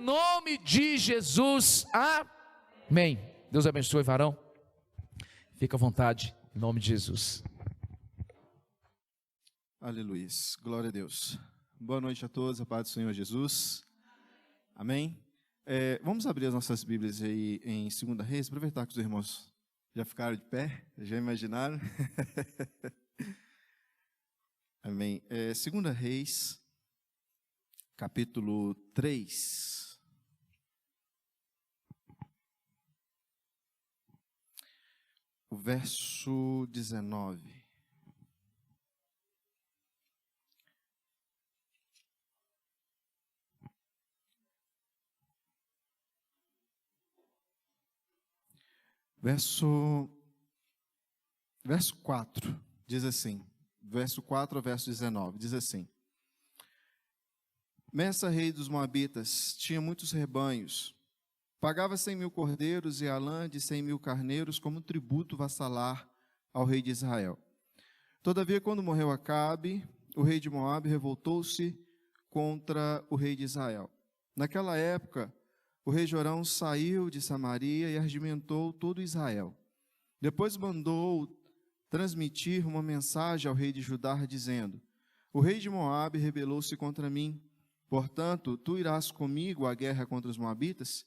nome de Jesus, amém. Deus abençoe, varão. Fica à vontade, em nome de Jesus. Aleluia, glória a Deus. Boa noite a todos, a paz do Senhor Jesus. Amém. Vamos abrir as nossas Bíblias aí em 2 Reis, aproveitar que os irmãos já ficaram de pé, já imaginaram? Amém. 2 Reis, capítulo 3. O verso 19. Verso 4, diz assim, verso 4 ao verso 19, diz assim: Messa, rei dos Moabitas, tinha muitos rebanhos, pagava 100.000 cordeiros e a lã de 100.000 carneiros como tributo vassalar ao rei de Israel. Todavia, quando morreu Acabe, o rei de Moabe revoltou-se contra o rei de Israel. Naquela época, o rei Jorão saiu de Samaria e arregimentou todo Israel. Depois mandou transmitir uma mensagem ao rei de Judá, dizendo: O rei de Moabe rebelou-se contra mim, portanto, tu irás comigo à guerra contra os moabitas?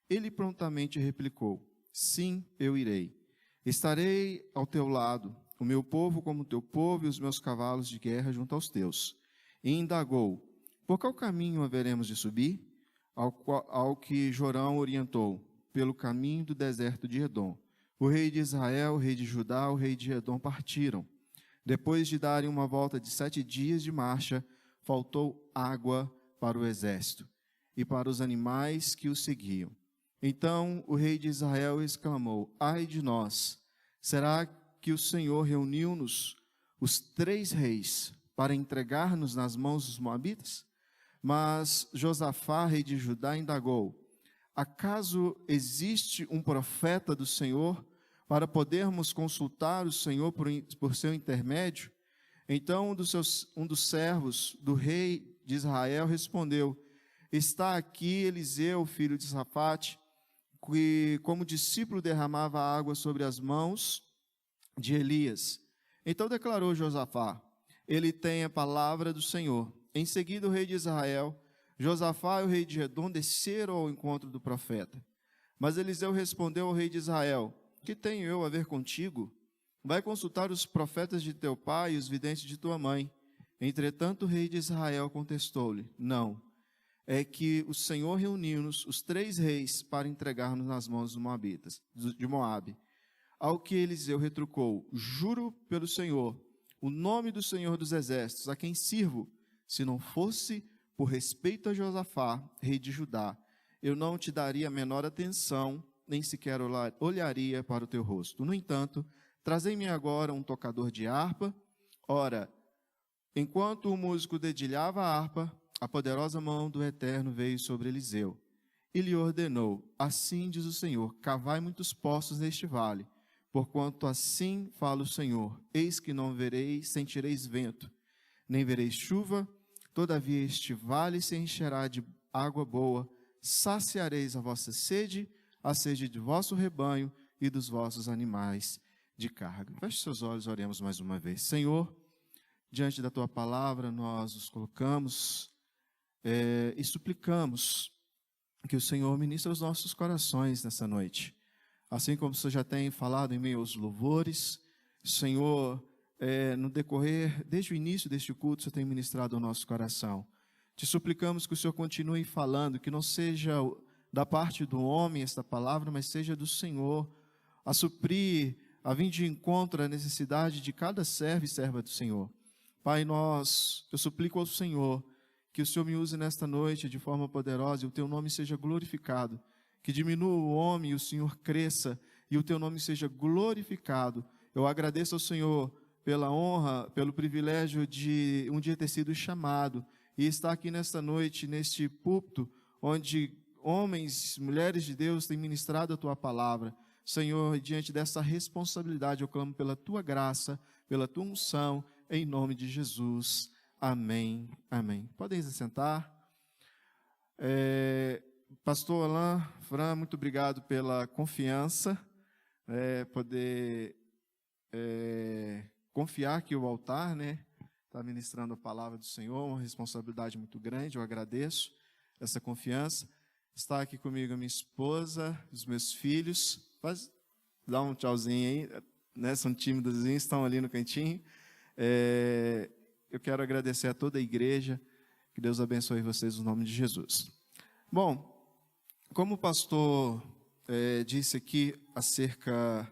Ele prontamente replicou: Sim, eu irei. Estarei ao teu lado, o meu povo como o teu povo e os meus cavalos de guerra junto aos teus. E indagou: Por qual caminho haveremos de subir? Ao que Jorão orientou: Pelo caminho do deserto de Edom. O rei de Israel, o rei de Judá, o rei de Edom partiram. Depois de darem uma volta de 7 dias de marcha, faltou água para o exército e para os animais que o seguiam. Então o rei de Israel exclamou: Ai de nós! Será que o Senhor reuniu-nos, os 3 reis, para entregar-nos nas mãos dos moabitas? Mas Josafá, rei de Judá, indagou: Acaso existe um profeta do Senhor para podermos consultar o Senhor por seu intermédio? Então um dos servos do rei de Israel respondeu: Está aqui Eliseu, filho de Safate, que como discípulo derramava água sobre as mãos de Elias. Então declarou Josafá: Ele tem a palavra do Senhor. Em seguida, o rei de Israel, Josafá e o rei de Edom desceram ao encontro do profeta. Mas Eliseu respondeu ao rei de Israel: Que tenho eu a ver contigo? Vai consultar os profetas de teu pai e os videntes de tua mãe. Entretanto, o rei de Israel contestou-lhe: Não, é que o Senhor reuniu-nos, os 3 reis, para entregar-nos nas mãos dos moabitas, de Moabe. Ao que Eliseu retrucou: Juro pelo Senhor, o nome do Senhor dos exércitos, a quem sirvo, se não fosse por respeito a Josafá, rei de Judá, eu não te daria a menor atenção, nem sequer olharia para o teu rosto. No entanto, trazei-me agora um tocador de harpa. Ora, enquanto o músico dedilhava a harpa, a poderosa mão do Eterno veio sobre Eliseu. E lhe ordenou: Assim diz o Senhor, cavai muitos poços neste vale, porquanto assim fala o Senhor: Eis que não vereis, sentireis vento, nem vereis chuva, todavia este vale se encherá de água boa, saciareis a vossa sede, a sede de vosso rebanho e dos vossos animais de carga. Feche seus olhos, oremos mais uma vez. Senhor, diante da Tua palavra, nós nos colocamos e suplicamos que o Senhor ministre os nossos corações nessa noite. Assim como o Senhor já tem falado em meio aos louvores, Senhor, no decorrer, desde o início deste culto, o Senhor tem ministrado ao nosso coração. Te suplicamos que o Senhor continue falando, que não seja da parte do homem esta palavra, mas seja do Senhor, a suprir, a vir de encontro à necessidade de cada servo e serva do Senhor. Pai, eu suplico ao Senhor que o Senhor me use nesta noite de forma poderosa e o Teu nome seja glorificado, que diminua o homem e o Senhor cresça e o Teu nome seja glorificado. Eu agradeço ao Senhor pela honra, pelo privilégio de um dia ter sido chamado e estar aqui nesta noite, neste púlpito, onde homens, mulheres de Deus têm ministrado a Tua palavra. Senhor, diante dessa responsabilidade, eu clamo pela Tua graça, pela Tua unção, em nome de Jesus. Amém. Amém. Podem se sentar. Pastor Alain, Fran, muito obrigado pela confiança, poder confiar que o altar, está ministrando a palavra do Senhor, uma responsabilidade muito grande, eu agradeço essa confiança. Está aqui comigo a minha esposa, os meus filhos, dá um tchauzinho aí, são tímidos, estão ali no cantinho. Eu quero agradecer a toda a igreja, que Deus abençoe vocês no nome de Jesus. Bom, como o pastor disse aqui acerca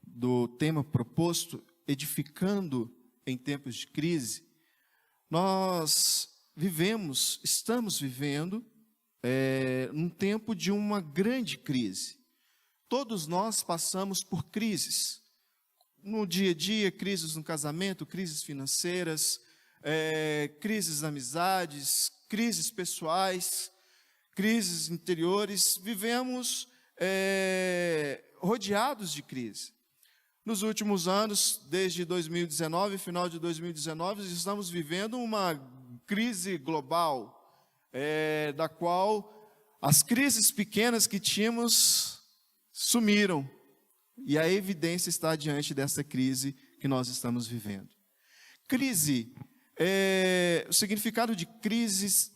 do tema proposto, edificando em tempos de crise, nós estamos vivendo um tempo de uma grande crise. Todos nós passamos por crises. No dia a dia, crises no casamento, crises financeiras, crises nas amizades, crises pessoais, crises interiores. Vivemos rodeados de crise. Nos últimos anos, desde 2019, final de 2019, estamos vivendo uma crise global, da qual as crises pequenas que tínhamos sumiram. E a evidência está diante dessa crise que nós estamos vivendo. Crise, o significado de crise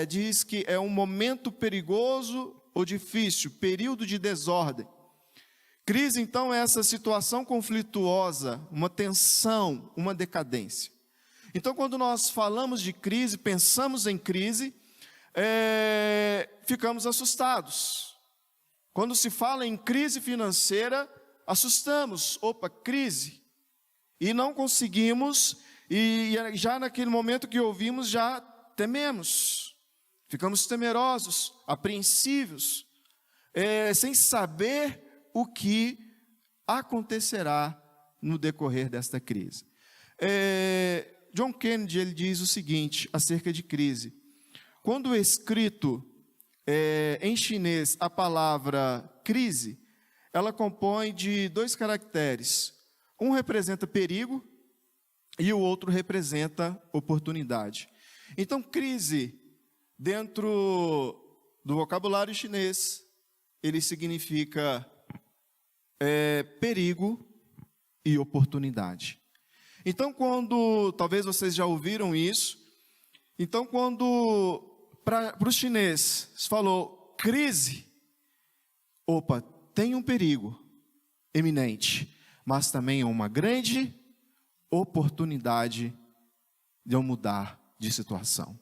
diz que é um momento perigoso ou difícil, período de desordem. Crise, então, é essa situação conflituosa, uma tensão, uma decadência. Então, quando nós falamos de crise, pensamos em crise, ficamos assustados. Quando se fala em crise financeira, assustamos. Opa, crise. E não conseguimos, e já naquele momento que ouvimos, já tememos. Ficamos temerosos, apreensivos, sem saber o que acontecerá no decorrer desta crise. John Kennedy ele diz o seguinte acerca de crise: quando escrito em chinês a palavra crise, ela compõe de 2 caracteres. Um representa perigo e o outro representa oportunidade. Então, crise, dentro do vocabulário chinês, ele significa perigo e oportunidade. Então, talvez vocês já ouviram isso, então quando para o chinês falou crise, opa, tem um perigo eminente, mas também é uma grande oportunidade de eu mudar de situação.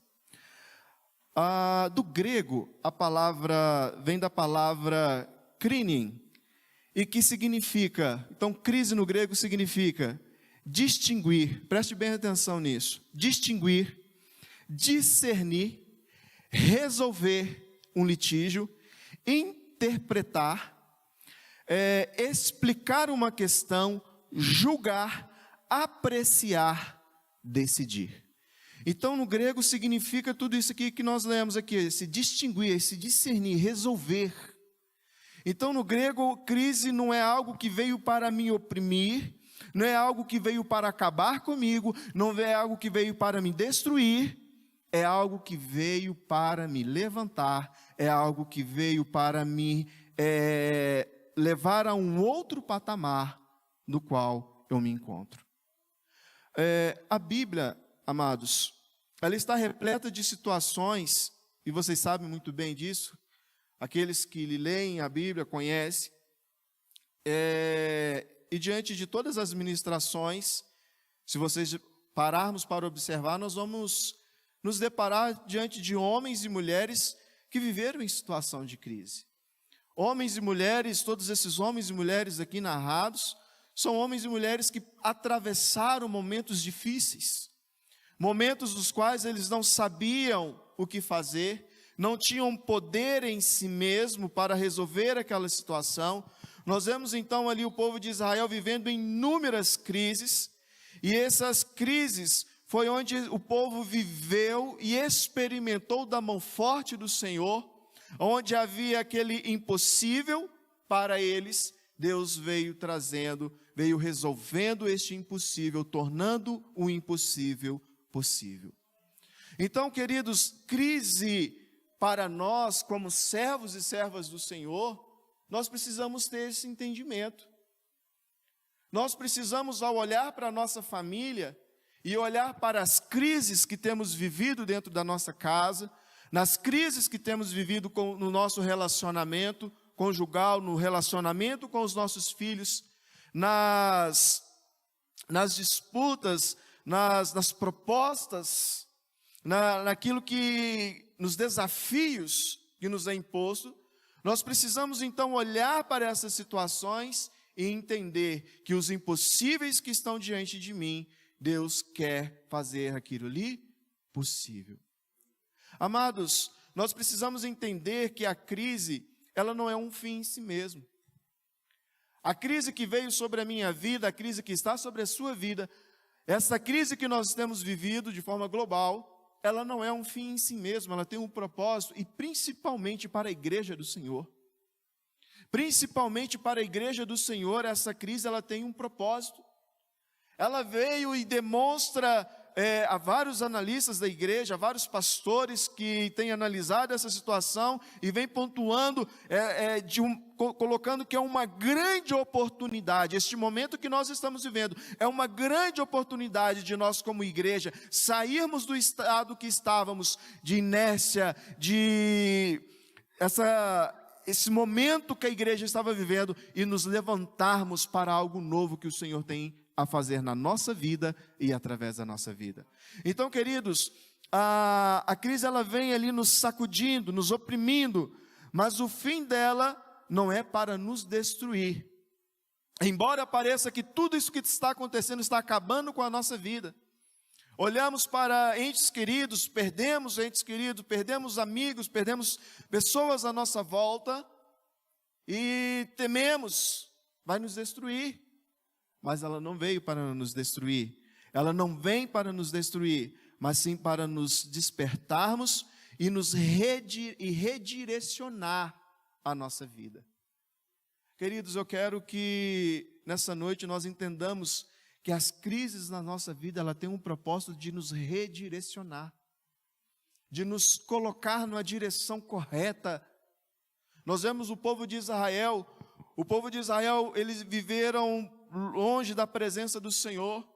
Do grego, a palavra vem da palavra krinin, e que significa, então crise no grego significa distinguir, preste bem atenção nisso, distinguir, discernir, resolver um litígio, interpretar, explicar uma questão, julgar, apreciar, decidir. Então, no grego significa tudo isso aqui que nós lemos aqui, esse distinguir, esse discernir, resolver. Então, no grego, crise não é algo que veio para me oprimir, não é algo que veio para acabar comigo, não é algo que veio para me destruir, é algo que veio para me levantar, é algo que veio para me levar a um outro patamar no qual eu me encontro. A Bíblia, amados, ela está repleta de situações, e vocês sabem muito bem disso, aqueles que leem a Bíblia conhecem, e diante de todas as ministrações, se vocês pararmos para observar, nós vamos nos deparar diante de homens e mulheres que viveram em situação de crise. Homens e mulheres, todos esses homens e mulheres aqui narrados, são homens e mulheres que atravessaram momentos difíceis, momentos dos quais eles não sabiam o que fazer, não tinham poder em si mesmo para resolver aquela situação. Nós vemos então ali o povo de Israel vivendo em inúmeras crises, e essas crises foi onde o povo viveu e experimentou da mão forte do Senhor, onde havia aquele impossível para eles, Deus veio trazendo, veio resolvendo este impossível, tornando o impossível possível. Então, queridos, crise para nós, como servos e servas do Senhor, nós precisamos ter esse entendimento. Nós precisamos, ao olhar para a nossa família e olhar para as crises que temos vivido dentro da nossa casa, nas crises que temos vivido no nosso relacionamento conjugal, no relacionamento com os nossos filhos, nas disputas, nas propostas, naquilo que, nos desafios que nos é imposto, nós precisamos então olhar para essas situações e entender que os impossíveis que estão diante de mim, Deus quer fazer aquilo ali possível. Amados, nós precisamos entender que a crise, ela não é um fim em si mesmo. A crise que veio sobre a minha vida, a crise que está sobre a sua vida, essa crise que nós temos vivido de forma global, ela não é um fim em si mesma, ela tem um propósito, e principalmente para a igreja do Senhor. Principalmente para a igreja do Senhor, essa crise ela tem um propósito. Ela veio e demonstra a vários analistas da igreja, a vários pastores que têm analisado essa situação e vem pontuando, colocando que é uma grande oportunidade. Este momento que nós estamos vivendo é uma grande oportunidade de nós como igreja sairmos do estado que estávamos, de inércia, esse momento que a igreja estava vivendo e nos levantarmos para algo novo que o Senhor tem a fazer na nossa vida e através da nossa vida. Então, queridos, a crise ela vem ali nos sacudindo, nos oprimindo, mas o fim dela não é para nos destruir. Embora pareça que tudo isso que está acontecendo está acabando com a nossa vida. Olhamos para entes queridos, perdemos amigos, perdemos pessoas à nossa volta e tememos, vai nos destruir. Mas ela não veio para nos destruir. Ela não vem para nos destruir, mas sim para nos despertarmos e nos redirecionar a nossa vida. Queridos, eu quero que nessa noite nós entendamos que as crises na nossa vida, ela tem um propósito de nos redirecionar, de nos colocar numa direção correta. Nós vemos o povo de Israel, eles viveram longe da presença do Senhor,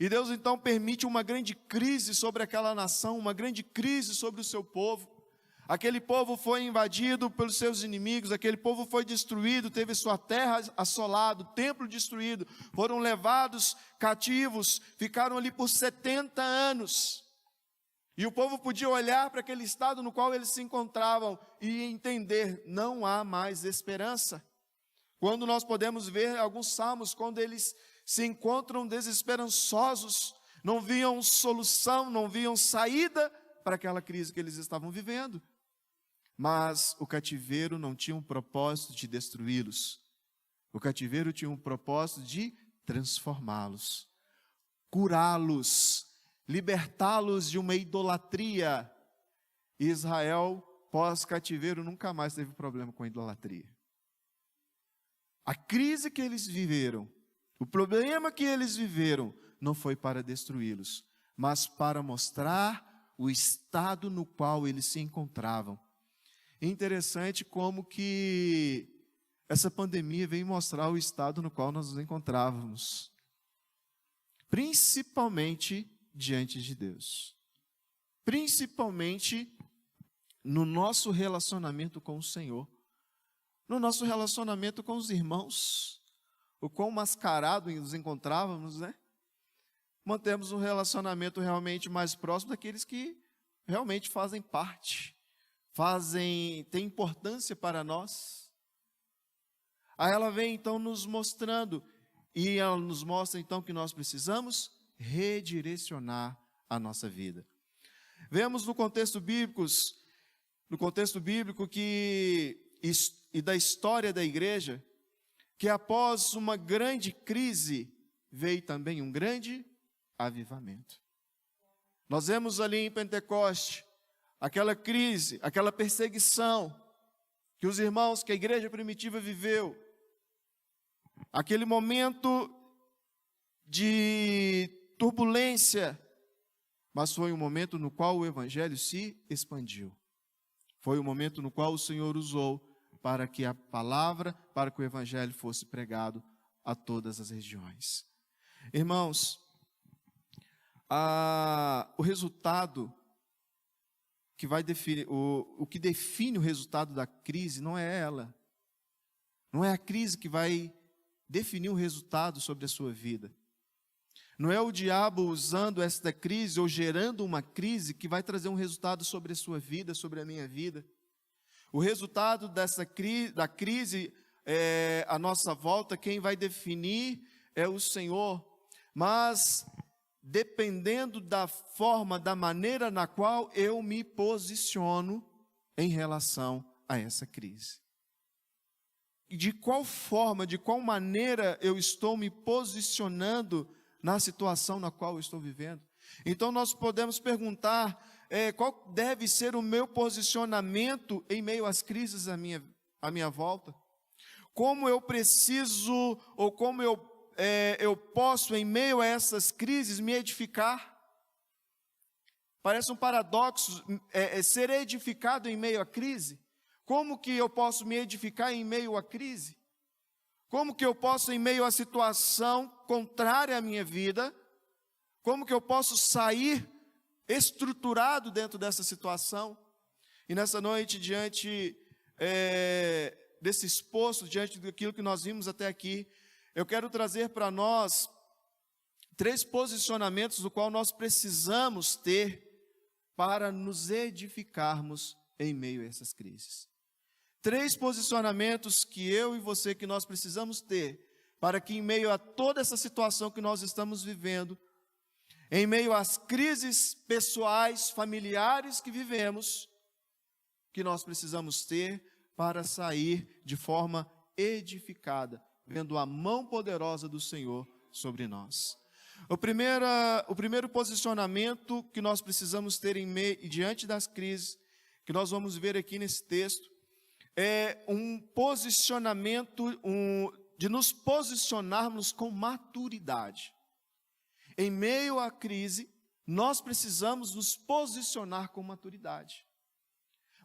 e Deus então permite uma grande crise sobre aquela nação, uma grande crise sobre o seu povo. Aquele povo foi invadido pelos seus inimigos, aquele povo foi destruído, teve sua terra assolada, o templo destruído, foram levados cativos, ficaram ali por 70 anos. E o povo podia olhar para aquele estado no qual eles se encontravam e entender, não há mais esperança. Quando nós podemos ver alguns salmos, quando eles se encontram desesperançosos, não viam solução, não viam saída para aquela crise que eles estavam vivendo. Mas o cativeiro não tinha um propósito de destruí-los. O cativeiro tinha um propósito de transformá-los, curá-los, libertá-los de uma idolatria. Israel, pós-cativeiro, nunca mais teve problema com a idolatria. A crise que eles viveram, o problema que eles viveram, não foi para destruí-los, mas para mostrar o estado no qual eles se encontravam. É interessante como que essa pandemia veio mostrar o estado no qual nós nos encontrávamos, principalmente diante de Deus, principalmente no nosso relacionamento com o Senhor, no nosso relacionamento com os irmãos, o quão mascarado nos encontrávamos, né? Mantemos um relacionamento realmente mais próximo daqueles que realmente fazem parte, têm importância para nós. Aí ela vem então nos mostrando, e ela nos mostra então que nós precisamos redirecionar a nossa vida. Vemos no contexto bíblico e da história da igreja, que após uma grande crise, veio também um grande avivamento. Nós vemos ali em Pentecoste, aquela crise, aquela perseguição, que os irmãos, que a igreja primitiva viveu, aquele momento de turbulência, mas foi um momento no qual o evangelho se expandiu. Foi o momento no qual o Senhor usou para que a palavra, para que o evangelho fosse pregado a todas as regiões. Irmãos, o resultado que vai definir, o que define o resultado da crise não é ela. Não é a crise que vai definir um resultado sobre a sua vida. Não é o diabo usando esta crise ou gerando uma crise que vai trazer um resultado sobre a sua vida, sobre a minha vida. O resultado da crise à nossa volta, quem vai definir é o Senhor. Mas dependendo da forma, da maneira na qual eu me posiciono em relação a essa crise. E de qual forma, de qual maneira eu estou me posicionando na situação na qual eu estou vivendo. Então nós podemos perguntar, qual deve ser o meu posicionamento em meio às crises à minha volta? Como eu preciso, ou como eu posso, em meio a essas crises, me edificar? Parece um paradoxo, ser edificado em meio à crise. Como que eu posso me edificar em meio à crise? Como que eu posso, em meio à situação contrária à minha vida, como que eu posso sair estruturado dentro dessa situação? E nessa noite, diante desse exposto, diante daquilo que nós vimos até aqui, eu quero trazer para nós 3 posicionamentos do qual nós precisamos ter para nos edificarmos em meio a essas crises. 3 posicionamentos que eu e você, que nós precisamos ter, para que em meio a toda essa situação que nós estamos vivendo, em meio às crises pessoais, familiares que vivemos, que nós precisamos ter para sair de forma edificada, vendo a mão poderosa do Senhor sobre nós. O primeiro posicionamento que nós precisamos ter diante das crises, que nós vamos ver aqui nesse texto, é um posicionamento, de nos posicionarmos com maturidade. Em meio à crise, nós precisamos nos posicionar com maturidade.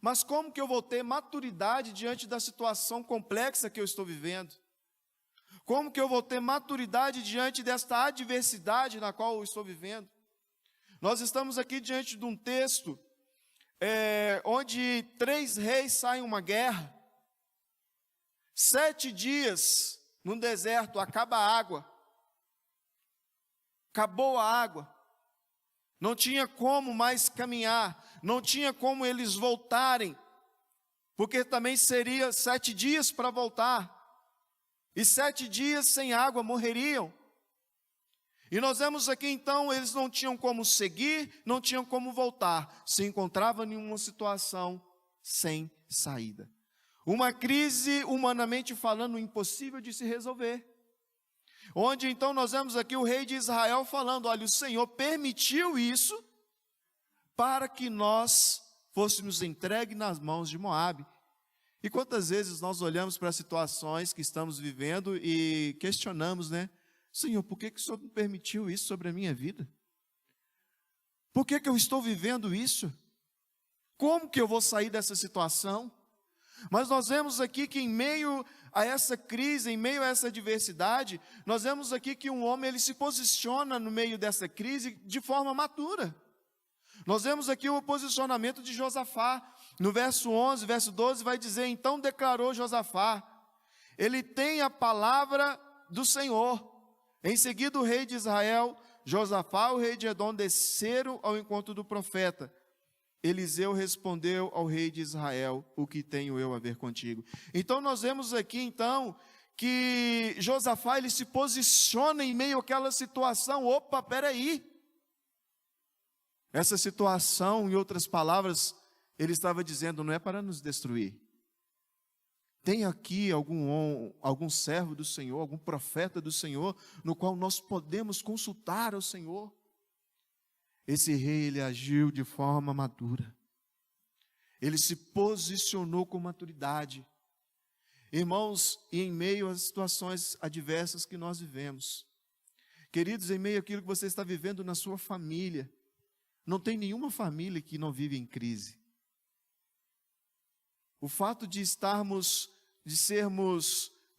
Mas como que eu vou ter maturidade diante da situação complexa que eu estou vivendo? Como que eu vou ter maturidade diante desta adversidade na qual eu estou vivendo? Nós estamos aqui diante de um texto onde 3 reis saem uma guerra, 7 dias no deserto, acaba a água, acabou a água, não tinha como mais caminhar, não tinha como eles voltarem, porque também seria 7 dias para voltar, e 7 dias sem água morreriam. E nós vemos aqui então, eles não tinham como seguir, não tinham como voltar, se encontravam em uma situação sem saída. Uma crise, humanamente falando, impossível de se resolver. Onde então nós vemos aqui o rei de Israel falando, olha, o Senhor permitiu isso para que nós fôssemos entregues nas mãos de Moabe. E quantas vezes nós olhamos para as situações que estamos vivendo e questionamos, né? Senhor, por que o Senhor me permitiu isso sobre a minha vida? Por que eu estou vivendo isso? Como que eu vou sair dessa situação? Mas nós vemos aqui que em meio a essa crise, em meio a essa adversidade, nós vemos aqui que um homem ele se posiciona no meio dessa crise de forma madura. Nós vemos aqui o posicionamento de Josafá. No verso 11, verso 12 vai dizer, então declarou Josafá, ele tem a palavra do Senhor. Em seguida, o rei de Israel, Josafá, o rei de Edom, desceram ao encontro do profeta. Eliseu respondeu ao rei de Israel, o que tenho eu a ver contigo? Então, nós vemos aqui, então, que Josafá, ele se posiciona em meio àquela situação. Opa, peraí. Essa situação, em outras palavras, ele estava dizendo, não é para nos destruir. Tem aqui algum servo do Senhor, algum profeta do Senhor, no qual nós podemos consultar ao Senhor. Esse rei, ele agiu de forma madura. Ele se posicionou com maturidade. Irmãos, e em meio às situações adversas que nós vivemos, queridos, em meio àquilo que você está vivendo na sua família, não tem nenhuma família que não vive em crise. O fato de sermos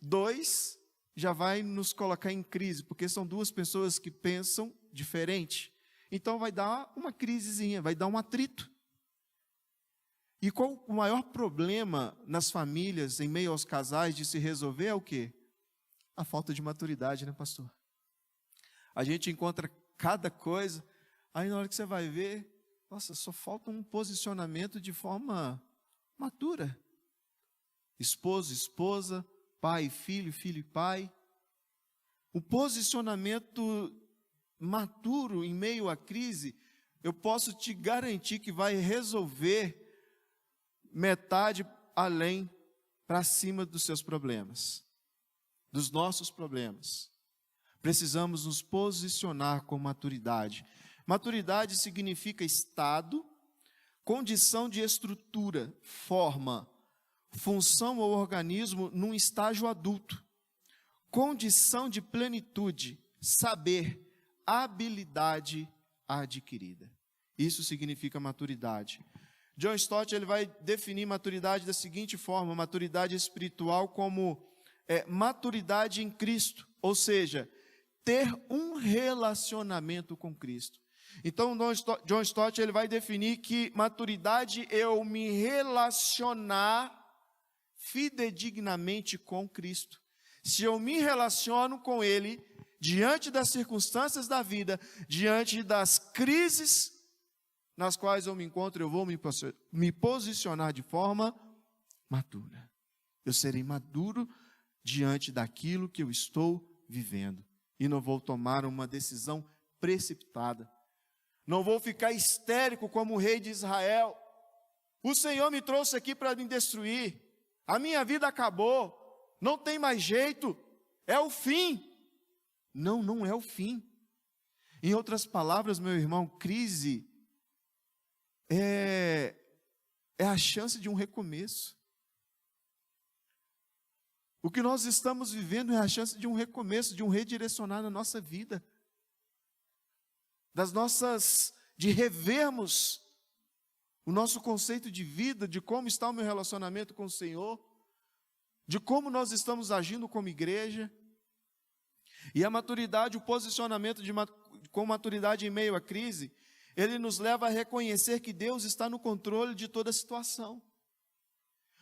dois, já vai nos colocar em crise, porque são duas pessoas que pensam diferente. Então vai dar uma crisezinha, vai dar um atrito. E qual o maior problema nas famílias, em meio aos casais, de se resolver é o quê? A falta de maturidade, né, pastor? A gente encontra cada coisa, aí na hora que você vai ver, nossa, só falta um posicionamento de forma madura. Esposo, esposa, pai, filho, filho e pai. O posicionamento maduro em meio à crise, eu posso te garantir que vai resolver metade além para cima dos seus problemas, dos nossos problemas. Precisamos nos posicionar com maturidade. Maturidade significa estado, condição de estrutura, forma, função ou organismo num estágio adulto, condição de plenitude, saber, habilidade adquirida. Isso significa maturidade. John Stott ele vai definir maturidade da seguinte forma: maturidade espiritual como maturidade em Cristo, ou seja, ter um relacionamento com Cristo. Então, John Stott ele vai definir que maturidade é eu me relacionar fidedignamente com Cristo. Se eu me relaciono com Ele, diante das circunstâncias da vida, diante das crises nas quais eu me encontro, eu vou me posicionar de forma madura. Eu serei maduro diante daquilo que eu estou vivendo. E não vou tomar uma decisão precipitada. Não vou ficar histérico como o rei de Israel. O Senhor me trouxe aqui para me destruir. A minha vida acabou. Não tem mais jeito. É o fim. Não, não é o fim. Em outras palavras, meu irmão, crise é a chance de um recomeço. O que nós estamos vivendo é a chance de um recomeço, de um redirecionar na nossa vida. De revermos o nosso conceito de vida, de como está o meu relacionamento com o Senhor, de como nós estamos agindo como igreja. E a maturidade, o posicionamento com maturidade em meio à crise, ele nos leva a reconhecer que Deus está no controle de toda a situação.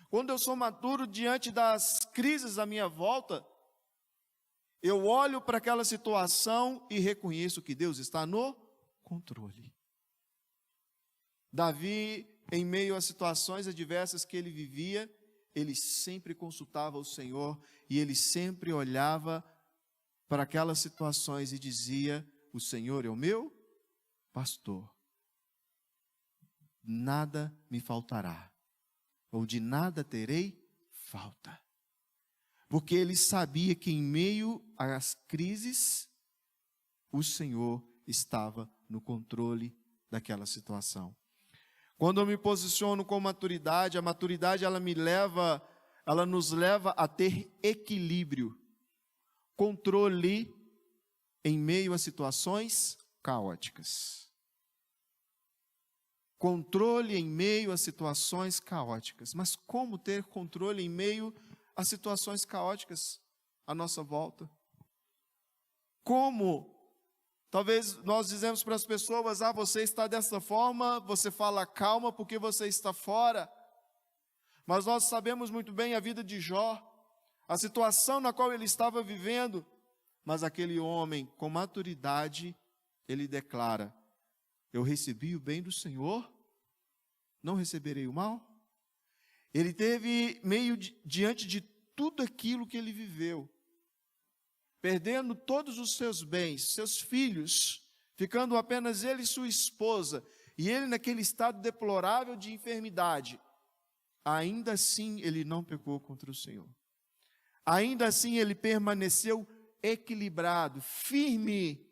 Quando eu sou maduro diante das crises à minha volta, eu olho para aquela situação e reconheço que Deus está no controle. Davi, em meio às situações adversas que ele vivia, ele sempre consultava o Senhor e ele sempre olhava para aquelas situações e dizia: o Senhor é o meu pastor, nada me faltará, ou de nada terei falta. Porque ele sabia que em meio às crises, o Senhor estava no controle daquela situação. Quando eu me posiciono com maturidade, a maturidade ela nos leva a ter equilíbrio, controle em meio a situações caóticas. Controle em meio a situações caóticas. Mas como ter controle em meio a situações caóticas à nossa volta? Como? Talvez nós dizemos para as pessoas: você está dessa forma, você fala calma porque você está fora. Mas nós sabemos muito bem a vida de Jó, a situação na qual ele estava vivendo. Mas aquele homem, com maturidade, ele declara: eu recebi o bem do Senhor, não receberei o mal. Ele teve diante de tudo aquilo que ele viveu, perdendo todos os seus bens, seus filhos, ficando apenas ele e sua esposa, e ele naquele estado deplorável de enfermidade, ainda assim ele não pecou contra o Senhor. Ainda assim ele permaneceu equilibrado, firme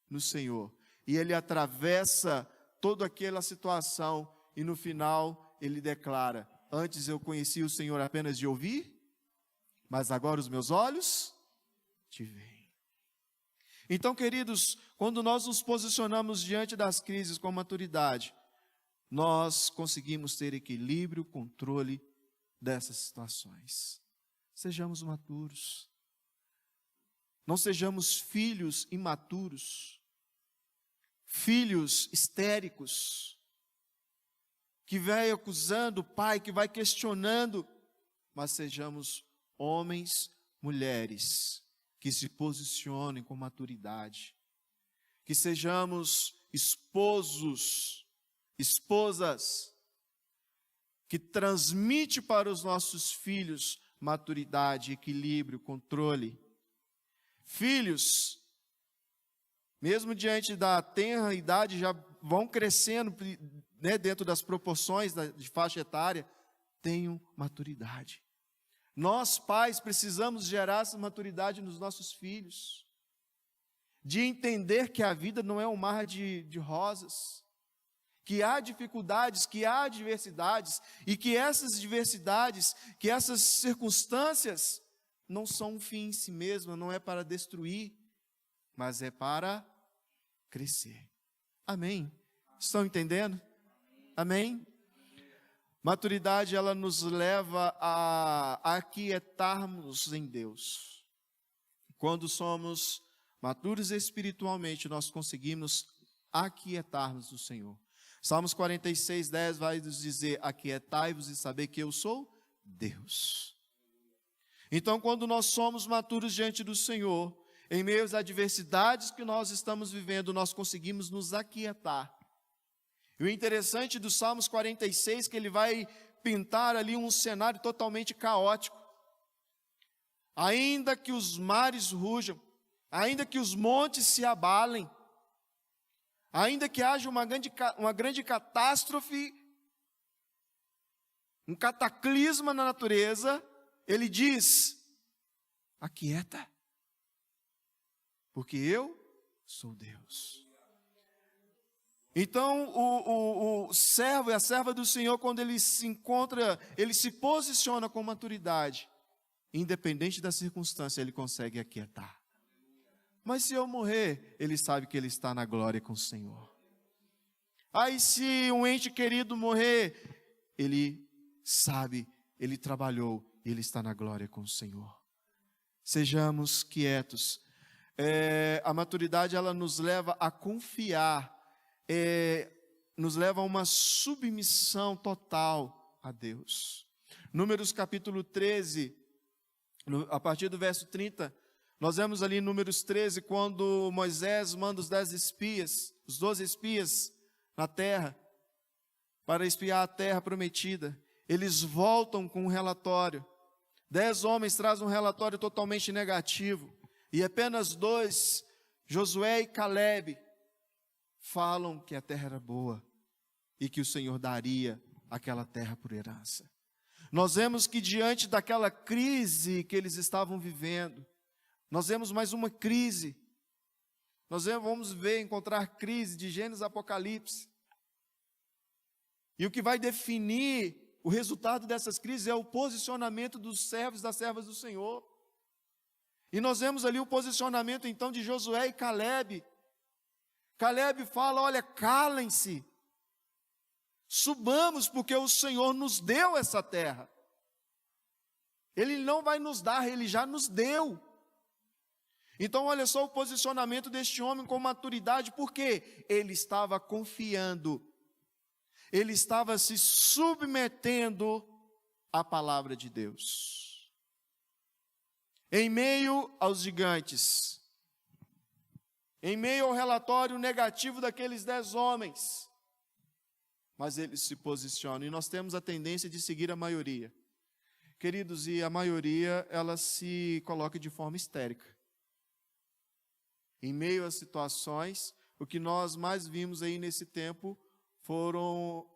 no Senhor. E ele atravessa toda aquela situação e no final ele declara: antes eu conhecia o Senhor apenas de ouvir, mas agora os meus olhos te veem. Então, queridos, quando nós nos posicionamos diante das crises com maturidade, nós conseguimos ter equilíbrio, controle dessas situações. Sejamos maturos. Não sejamos filhos imaturos, filhos histéricos, que vai acusando o pai, que vai questionando, mas sejamos homens, mulheres, que se posicionem com maturidade, que sejamos esposos, esposas, que transmite para os nossos filhos maturidade, equilíbrio, controle. Filhos, mesmo diante da tenra idade, já vão crescendo, né, dentro das proporções de faixa etária, tenham maturidade. Nós, pais, precisamos gerar essa maturidade nos nossos filhos, de entender que a vida não é um mar de rosas, que há dificuldades, que há adversidades, e que essas diversidades, que essas circunstâncias não são um fim em si mesma, não é para destruir, mas é para crescer. Amém? Estão entendendo? Amém? Maturidade, ela nos leva a aquietarmos em Deus. Quando somos maturos espiritualmente, nós conseguimos aquietarmos no Senhor. Salmos 46, 10 vai nos dizer: aquietai-vos e saber que eu sou Deus. Então, quando nós somos maturos diante do Senhor, em meio às adversidades que nós estamos vivendo, nós conseguimos nos aquietar. E o interessante do Salmos 46 é que ele vai pintar ali um cenário totalmente caótico. Ainda que os mares rujam, ainda que os montes se abalem, ainda que haja uma grande catástrofe, um cataclisma na natureza, ele diz: aquieta, porque eu sou Deus. Então, o servo e a serva do Senhor, quando ele se encontra, ele se posiciona com maturidade, independente da circunstância, ele consegue aquietar. Mas se eu morrer, ele sabe que ele está na glória com o Senhor. Aí se um ente querido morrer, ele sabe, ele trabalhou, ele está na glória com o Senhor. Sejamos quietos. A maturidade, ela nos leva a confiar, nos leva a uma submissão total a Deus. Números capítulo 13, a partir do verso 30, nós vemos ali em Números 13, quando Moisés manda os 10 espias, os 12 espias na terra, para espiar a terra prometida. Eles voltam com um relatório. 10 homens trazem um relatório totalmente negativo, e apenas 2, Josué e Calebe, falam que a terra era boa e que o Senhor daria aquela terra por herança. Nós vemos que diante daquela crise que eles estavam vivendo, nós vemos mais uma crise. Nós vamos encontrar crise de Gênesis a Apocalipse. E o que vai definir o resultado dessas crises é o posicionamento dos servos e das servas do Senhor. E nós vemos ali o posicionamento então de Josué e Calebe. Calebe fala: olha, calem-se, subamos, porque o Senhor nos deu essa terra. Ele não vai nos dar, ele já nos deu. Então olha só o posicionamento deste homem com maturidade, porque ele estava confiando, ele estava se submetendo à palavra de Deus. Em meio aos gigantes, em meio ao relatório negativo daqueles 10 homens, mas eles se posicionam, e nós temos a tendência de seguir a maioria. Queridos, e a maioria, ela se coloca de forma histérica. Em meio às situações, o que nós mais vimos aí nesse tempo foram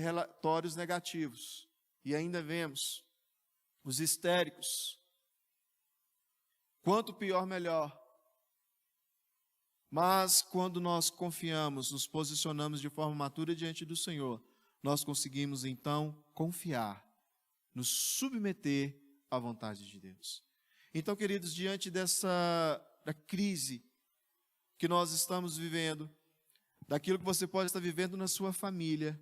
relatórios negativos. E ainda vemos os histéricos. Quanto pior, melhor. Mas quando nós confiamos, nos posicionamos de forma matura diante do Senhor, nós conseguimos então confiar, nos submeter à vontade de Deus. Então, queridos, diante da crise que nós estamos vivendo, daquilo que você pode estar vivendo na sua família,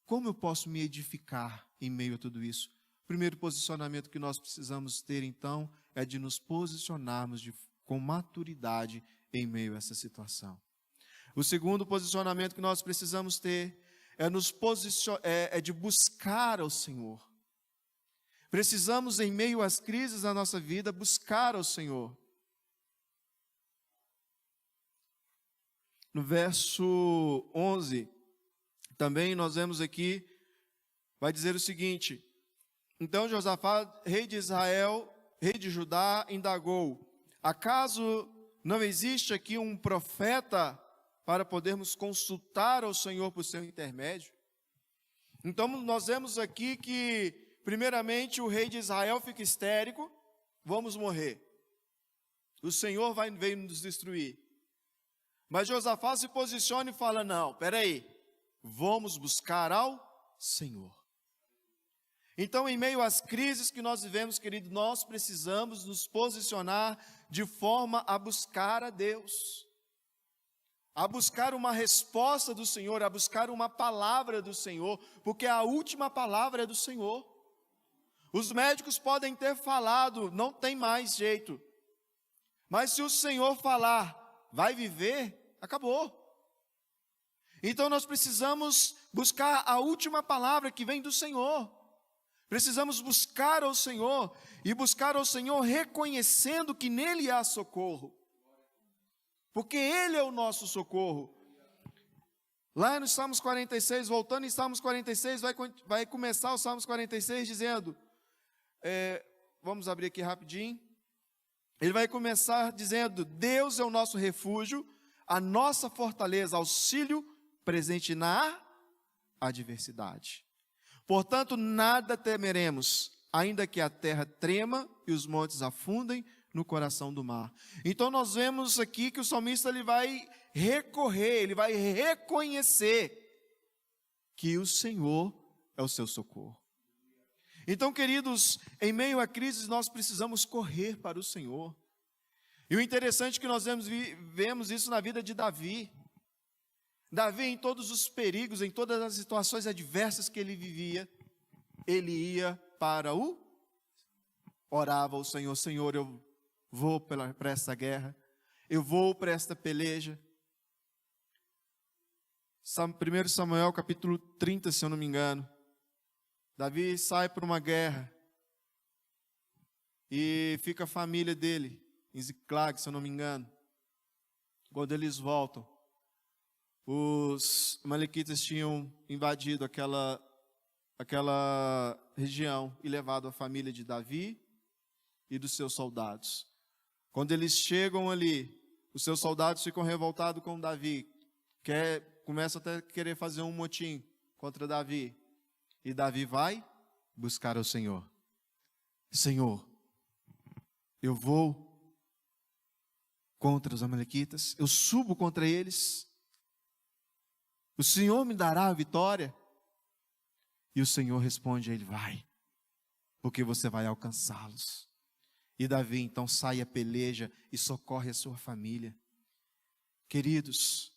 como eu posso me edificar? em meio a tudo isso? O primeiro posicionamento que nós precisamos ter, então, é de nos posicionarmos com maturidade em meio a essa situação. O segundo posicionamento que nós precisamos ter é de buscar ao Senhor. Precisamos, em meio às crises da nossa vida, buscar ao Senhor. No verso 11, também nós vemos aqui, vai dizer o seguinte: então Josafá, rei de Israel, rei de Judá, indagou: acaso não existe aqui um profeta para podermos consultar ao Senhor por seu intermédio? Então nós vemos aqui que, primeiramente, o rei de Israel fica histérico: vamos morrer, o Senhor veio nos destruir. Mas Josafá se posiciona e fala: não, peraí, vamos buscar ao Senhor. Então, em meio às crises que nós vivemos, querido, nós precisamos nos posicionar de forma a buscar a Deus, a buscar uma resposta do Senhor, a buscar uma palavra do Senhor, porque a última palavra é do Senhor. Os médicos podem ter falado, não tem mais jeito, mas se o Senhor falar, vai viver, acabou. Então nós precisamos buscar a última palavra que vem do Senhor. Precisamos buscar ao Senhor, e buscar ao Senhor reconhecendo que nele há socorro, porque Ele é o nosso socorro. Lá no Salmos 46, voltando em Salmos 46, vai começar o Salmos 46 dizendo, vamos abrir aqui rapidinho, ele vai começar dizendo: Deus é o nosso refúgio, a nossa fortaleza, auxílio presente na adversidade. Portanto, nada temeremos, ainda que a terra trema e os montes afundem no coração do mar. Então nós vemos aqui que o salmista ele vai recorrer, ele vai reconhecer que o Senhor é o seu socorro. Então, queridos, em meio a crises nós precisamos correr para o Senhor. E o interessante é que nós vemos isso na vida de Davi. Davi, em todos os perigos, em todas as situações adversas que ele vivia, ele ia para orava ao Senhor: Senhor, eu vou para essa guerra, eu vou para esta peleja. 1 Samuel capítulo 30, se eu não me engano, Davi sai para uma guerra, e fica a família dele, em Ziclag, se eu não me engano. Quando eles voltam, os amalequitas tinham invadido aquela região e levado a família de Davi e dos seus soldados. Quando eles chegam ali, os seus soldados ficam revoltados com Davi, começam até a querer fazer um motim contra Davi. E Davi vai buscar ao Senhor. Senhor, eu vou contra os amalequitas, eu subo contra eles, o Senhor me dará a vitória. E o Senhor responde a ele: vai, porque você vai alcançá-los. E Davi então sai à peleja e socorre a sua família. Queridos,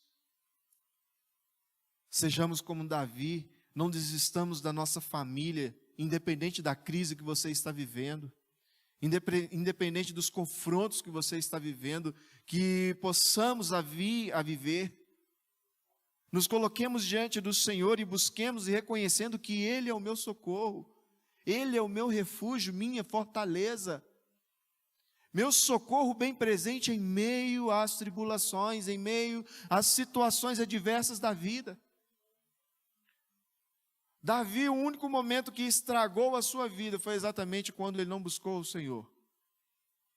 sejamos como Davi, não desistamos da nossa família, independente da crise que você está vivendo, independente dos confrontos que você está vivendo, que possamos a viver. Nos coloquemos diante do Senhor e busquemos e reconhecendo que Ele é o meu socorro, Ele é o meu refúgio, minha fortaleza, meu socorro bem presente em meio às tribulações, em meio às situações adversas da vida. Davi, o único momento que estragou a sua vida foi exatamente quando ele não buscou o Senhor.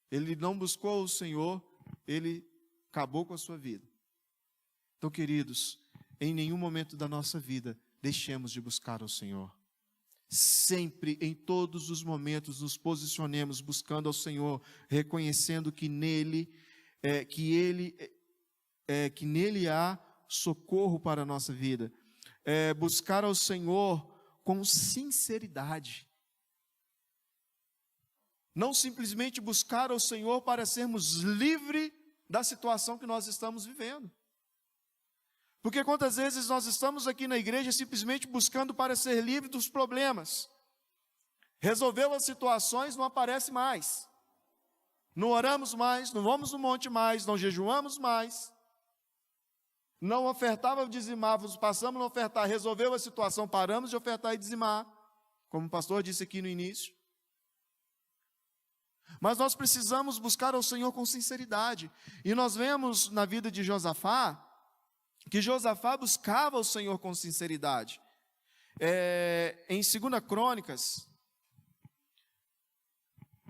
Ele não buscou o Senhor, ele acabou com a sua vida. Então, queridos, em nenhum momento da nossa vida deixemos de buscar ao Senhor. Sempre, em todos os momentos, nos posicionemos buscando ao Senhor, reconhecendo que nele há socorro para a nossa vida. Buscar ao Senhor com sinceridade. Não simplesmente buscar ao Senhor para sermos livres da situação que nós estamos vivendo. Porque quantas vezes nós estamos aqui na igreja simplesmente buscando para ser livre dos problemas. Resolveu as situações, não aparece mais. Não oramos mais, não vamos no monte mais, não jejuamos mais. Não ofertávamos, dizimávamos, passamos a ofertar, resolveu a situação, paramos de ofertar e dizimar, como o pastor disse aqui no início. Mas nós precisamos buscar ao Senhor com sinceridade. E nós vemos na vida de Josafá, que Josafá buscava o Senhor com sinceridade. Em 2 Crônicas,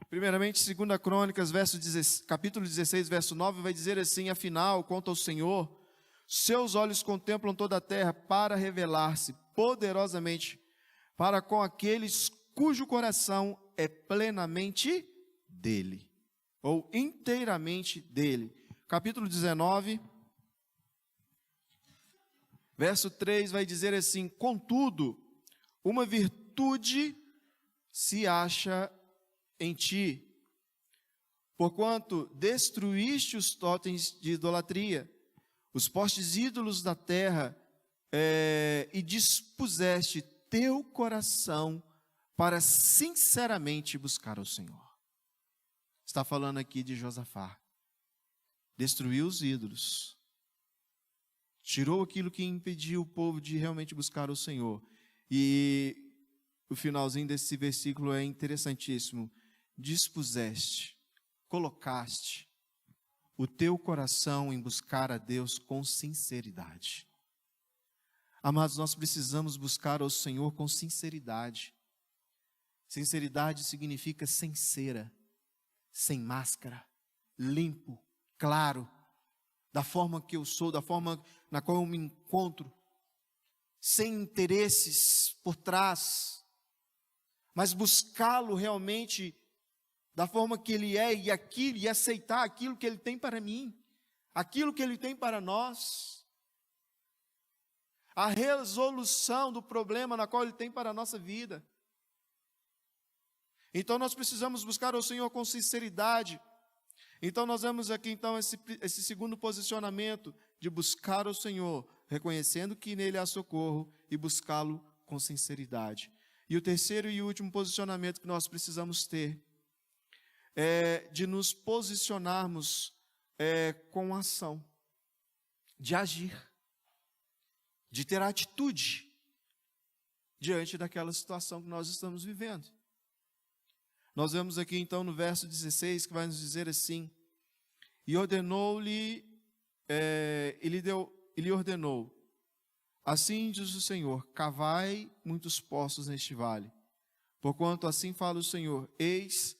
primeiramente 2 Crônicas, capítulo 16, verso 9, vai dizer assim: afinal, quanto ao Senhor, seus olhos contemplam toda a terra para revelar-se poderosamente para com aqueles cujo coração é plenamente dele, ou inteiramente dele. Capítulo 19, verso 3 vai dizer assim: contudo, uma virtude se acha em ti, porquanto destruíste os totens de idolatria, os postes ídolos da terra, e dispuseste teu coração para sinceramente buscar o Senhor. Está falando aqui de Josafá. Destruiu os ídolos, tirou aquilo que impediu o povo de realmente buscar o Senhor. E o finalzinho desse versículo é interessantíssimo. Dispuseste, colocaste o teu coração em buscar a Deus com sinceridade. Amados, nós precisamos buscar ao Senhor com sinceridade. Sinceridade significa sem cera, sem máscara, limpo, claro, da forma que eu sou, da forma na qual eu me encontro, sem interesses por trás, mas buscá-lo realmente da forma que Ele é e aceitar aquilo que Ele tem para mim, aquilo que Ele tem para nós, a resolução do problema na qual Ele tem para a nossa vida. Então nós precisamos buscar ao Senhor com sinceridade. Então nós vemos aqui então esse segundo posicionamento de buscar o Senhor, reconhecendo que nele há socorro e buscá-lo com sinceridade. E o terceiro e último posicionamento que nós precisamos ter é de nos posicionarmos com ação, de agir, de ter atitude diante daquela situação que nós estamos vivendo. Nós vemos aqui então no verso 16 que vai nos dizer assim: e ordenou-lhe, ele ordenou, assim diz o Senhor, cavai muitos poços neste vale, porquanto assim fala o Senhor, eis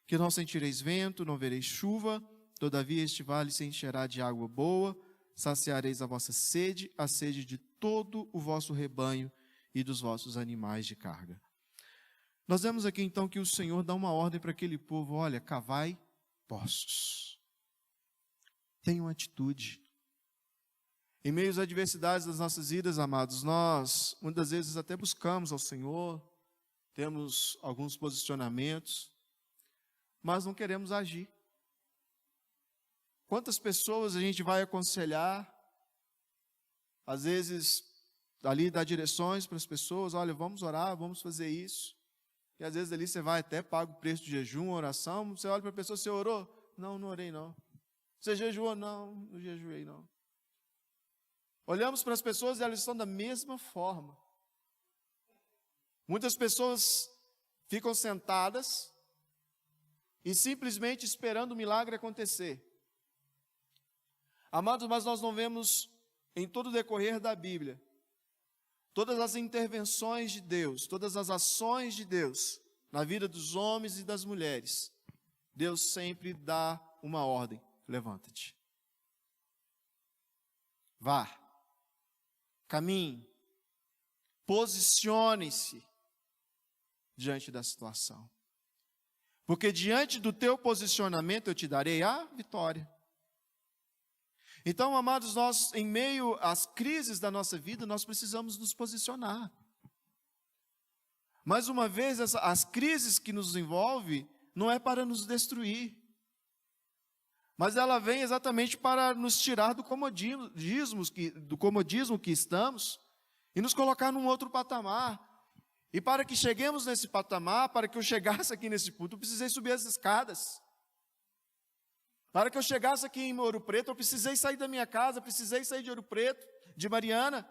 que não sentireis vento, não vereis chuva, todavia este vale se encherá de água boa, saciareis a vossa sede, a sede de todo o vosso rebanho e dos vossos animais de carga. Nós vemos aqui então que o Senhor dá uma ordem para aquele povo: olha, cavai poços. Tenham atitude. Em meio às adversidades das nossas vidas, amados, nós muitas vezes até buscamos ao Senhor, temos alguns posicionamentos, mas não queremos agir. Quantas pessoas a gente vai aconselhar, às vezes ali dá direções para as pessoas: olha, vamos orar, vamos fazer isso. E às vezes ali você vai até, paga o preço de jejum, oração, você olha para a pessoa: você orou? Não, não orei não. Você jejuou? Não, não jejuei não. Olhamos para as pessoas e elas estão da mesma forma. Muitas pessoas ficam sentadas e simplesmente esperando o milagre acontecer. Amados, mas nós não vemos em todo o decorrer da Bíblia todas as intervenções de Deus, todas as ações de Deus na vida dos homens e das mulheres. Deus sempre dá uma ordem: levanta-te, vá, caminhe, posicione-se diante da situação, porque diante do teu posicionamento eu te darei a vitória. Então, amados, nós, em meio às crises da nossa vida, nós precisamos nos posicionar. Mais uma vez, as crises que nos envolvem não é para nos destruir, mas ela vem exatamente para nos tirar do comodismo que estamos e nos colocar num outro patamar. E para que cheguemos nesse patamar, para que eu chegasse aqui nesse ponto, eu precisei subir as escadas. Para que eu chegasse aqui em Ouro Preto, eu precisei sair da minha casa, precisei sair de Ouro Preto, de Mariana.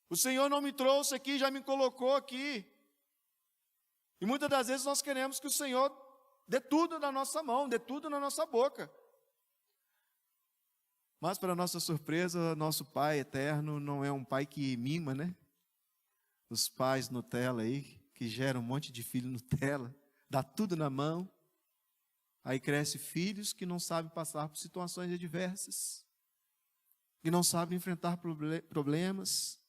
O Senhor não me trouxe aqui, já me colocou aqui. E muitas das vezes nós queremos que o Senhor dê tudo na nossa mão, dê tudo na nossa boca. Mas, para nossa surpresa, nosso Pai eterno não é um Pai que mima, né? Os pais Nutella aí, que geram um monte de filho Nutella, dá tudo na mão. Aí cresce filhos que não sabem passar por situações adversas, que não sabem enfrentar problemas.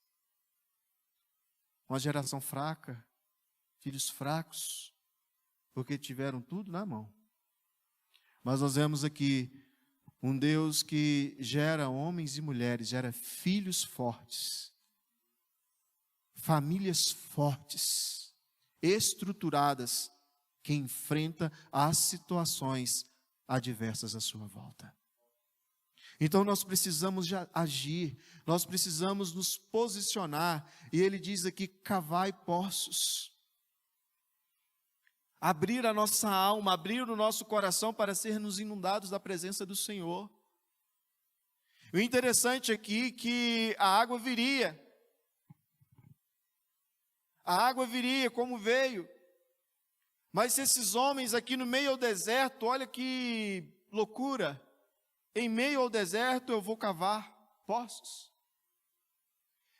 Uma geração fraca, filhos fracos, porque tiveram tudo na mão. Mas nós vemos aqui um Deus que gera homens e mulheres, gera filhos fortes, famílias fortes, estruturadas, que enfrenta as situações adversas à sua volta. Então nós precisamos agir, nós precisamos nos posicionar, e ele diz aqui: cavai poços. Abrir a nossa alma, abrir o nosso coração para sermos inundados da presença do Senhor. O interessante aqui é que a água viria como veio. Mas se esses homens aqui no meio ao deserto, olha que loucura, em meio ao deserto eu vou cavar poços.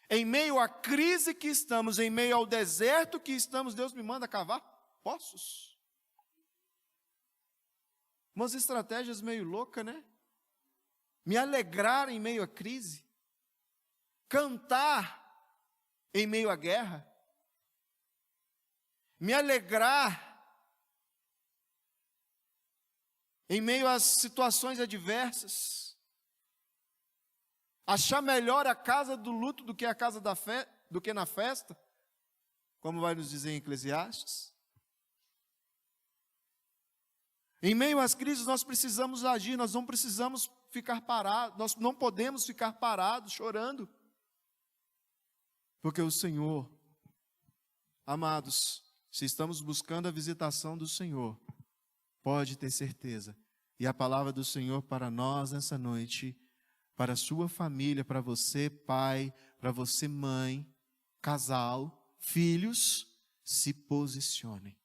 Em meio à crise que estamos, em meio ao deserto que estamos, Deus me manda cavar poços. Umas estratégias meio loucas, né? Me alegrar em meio à crise, cantar em meio à guerra, me alegrar em meio às situações adversas, achar melhor a casa do luto do que a casa da fé, do que na festa, como vai nos dizer em Eclesiastes. Em meio às crises nós precisamos agir, nós não precisamos ficar parados, nós não podemos ficar parados chorando, porque o Senhor, amados, se estamos buscando a visitação do Senhor, pode ter certeza, e a palavra do Senhor para nós nessa noite, para a sua família, para você pai, para você mãe, casal, filhos, se posicionem.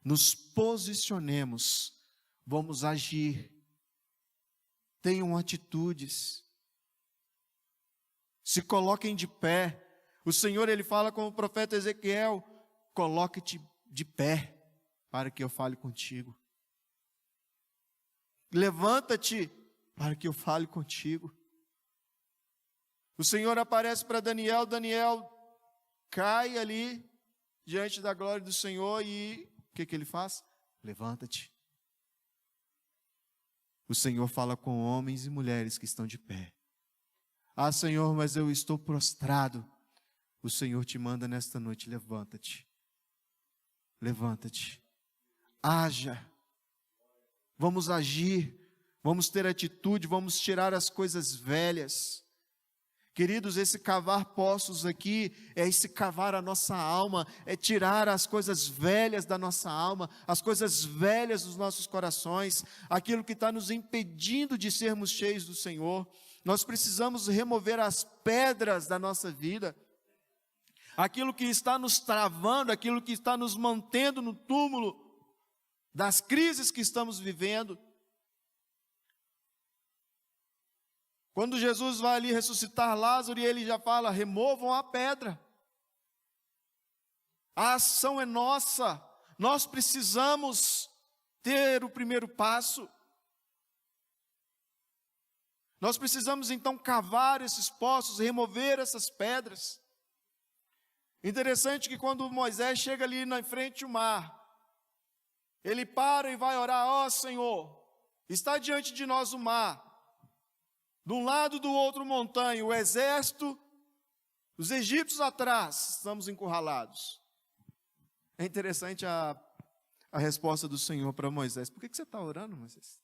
Nos posicionemos, vamos agir, tenham atitudes, se coloquem de pé. O Senhor, Ele fala com o profeta Ezequiel: coloque-te de pé, para que eu fale contigo. Levanta-te, para que eu fale contigo. O Senhor aparece para Daniel, Daniel cai ali, diante da glória do Senhor, e o que ele faz? Levanta-te. O Senhor fala com homens e mulheres que estão de pé. Ah, Senhor, mas eu estou prostrado. O Senhor te manda nesta noite: levanta-te. Levanta-te. Haja. Vamos agir. Vamos ter atitude. Vamos tirar as coisas velhas. Queridos, esse cavar poços aqui é esse cavar a nossa alma, é tirar as coisas velhas da nossa alma, as coisas velhas dos nossos corações, aquilo que está nos impedindo de sermos cheios do Senhor. Nós precisamos remover as pedras da nossa vida, aquilo que está nos travando, aquilo que está nos mantendo no túmulo das crises que estamos vivendo. Quando Jesus vai ali ressuscitar Lázaro, e ele já fala: removam a pedra. A ação é nossa, nós precisamos ter o primeiro passo. Nós precisamos então cavar esses poços, remover essas pedras. Interessante que quando Moisés chega ali na frente do mar, ele para e vai orar: ó Senhor, está diante de nós o mar, de um lado do outro montanha, o exército, os egípcios atrás, estamos encurralados. É interessante a resposta do Senhor para Moisés: por que você está orando, Moisés?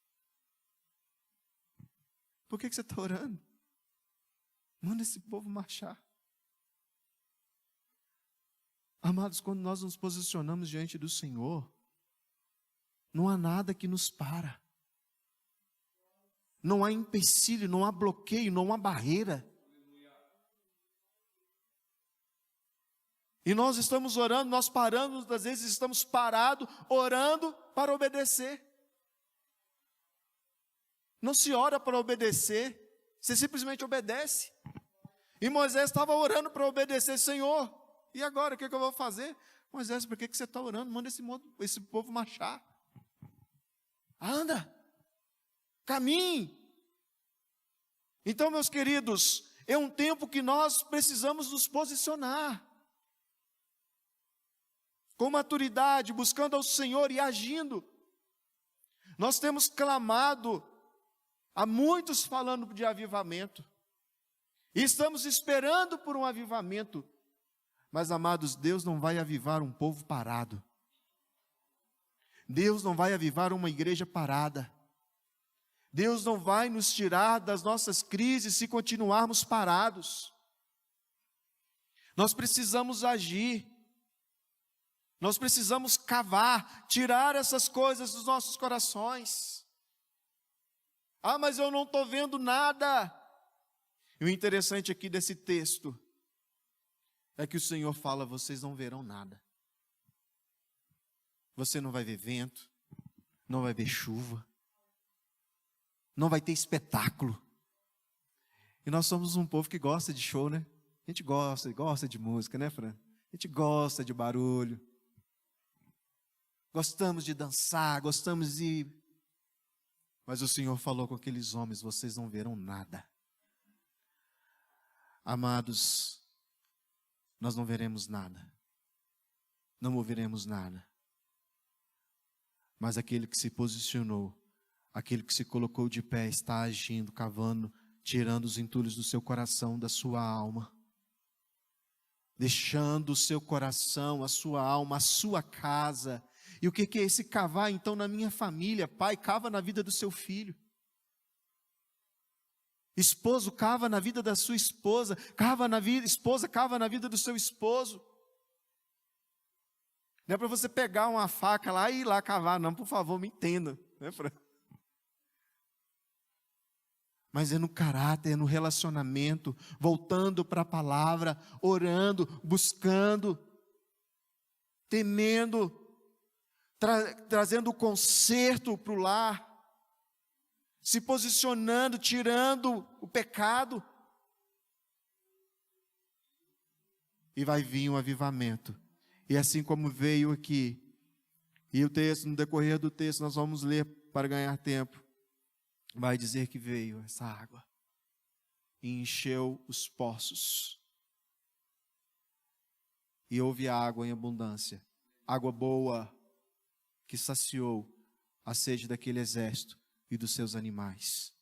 Por que você está orando? Manda esse povo marchar. Amados, quando nós nos posicionamos diante do Senhor, não há nada que nos para. Não há empecilho, não há bloqueio, não há barreira. E nós estamos orando, nós paramos, às vezes estamos parados, orando para obedecer. Não se ora para obedecer, você simplesmente obedece. E Moisés estava orando para obedecer, Senhor, e agora, o que eu vou fazer? Moisés, por que você está orando? Manda esse povo marchar. Anda, caminhe. Então, meus queridos, é um tempo que nós precisamos nos posicionar. Com maturidade, buscando ao Senhor e agindo. Nós temos clamado, há muitos falando de avivamento. E estamos esperando por um avivamento. Mas, amados, Deus não vai avivar um povo parado. Deus não vai avivar uma igreja parada. Deus não vai nos tirar das nossas crises se continuarmos parados. Nós precisamos agir. Nós precisamos cavar, tirar essas coisas dos nossos corações. Ah, mas eu não estou vendo nada. E o interessante aqui desse texto é que o Senhor fala, vocês não verão nada. Você não vai ver vento, não vai ver chuva, não vai ter espetáculo. E nós somos um povo que gosta de show, né? A gente gosta de música, né, Fran? A gente gosta de barulho. Gostamos de dançar, gostamos de... Mas o Senhor falou com aqueles homens, vocês não verão nada. Amados, nós não veremos nada. Não ouviremos nada. Mas aquele que se posicionou, aquele que se colocou de pé, está agindo, cavando, tirando os entulhos do seu coração, da sua alma. Deixando o seu coração, a sua alma, a sua casa. E o que é esse cavar, então, na minha família? Pai, cava na vida do seu filho. Esposo, cava na vida da sua esposa. Esposa, cava na vida do seu esposo. Não é para você pegar uma faca lá e ir lá cavar, não, por favor, me entenda. Né, Fran? Mas é no caráter, é no relacionamento, voltando para a palavra, orando, buscando, temendo, trazendo o conserto para o lar, se posicionando, tirando o pecado. E vai vir um avivamento. E assim como veio aqui, e o texto, no decorrer do texto, nós vamos ler para ganhar tempo, vai dizer que veio essa água e encheu os poços. E houve água em abundância, água boa, que saciou a sede daquele exército e dos seus animais.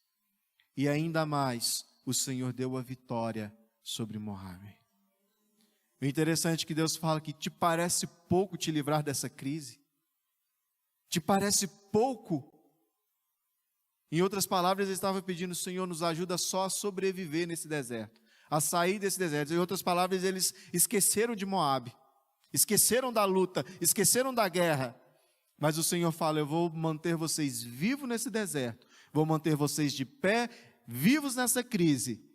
E ainda mais, o Senhor deu a vitória sobre Moabe. O interessante é que Deus fala que te parece pouco te livrar dessa crise. Te parece pouco. Em outras palavras, ele estava pedindo, Senhor, nos ajuda só a sobreviver nesse deserto, a sair desse deserto. Em outras palavras, eles esqueceram de Moabe, esqueceram da luta, esqueceram da guerra. Mas o Senhor fala, eu vou manter vocês vivos nesse deserto, vou manter vocês de pé, vivos nessa crise.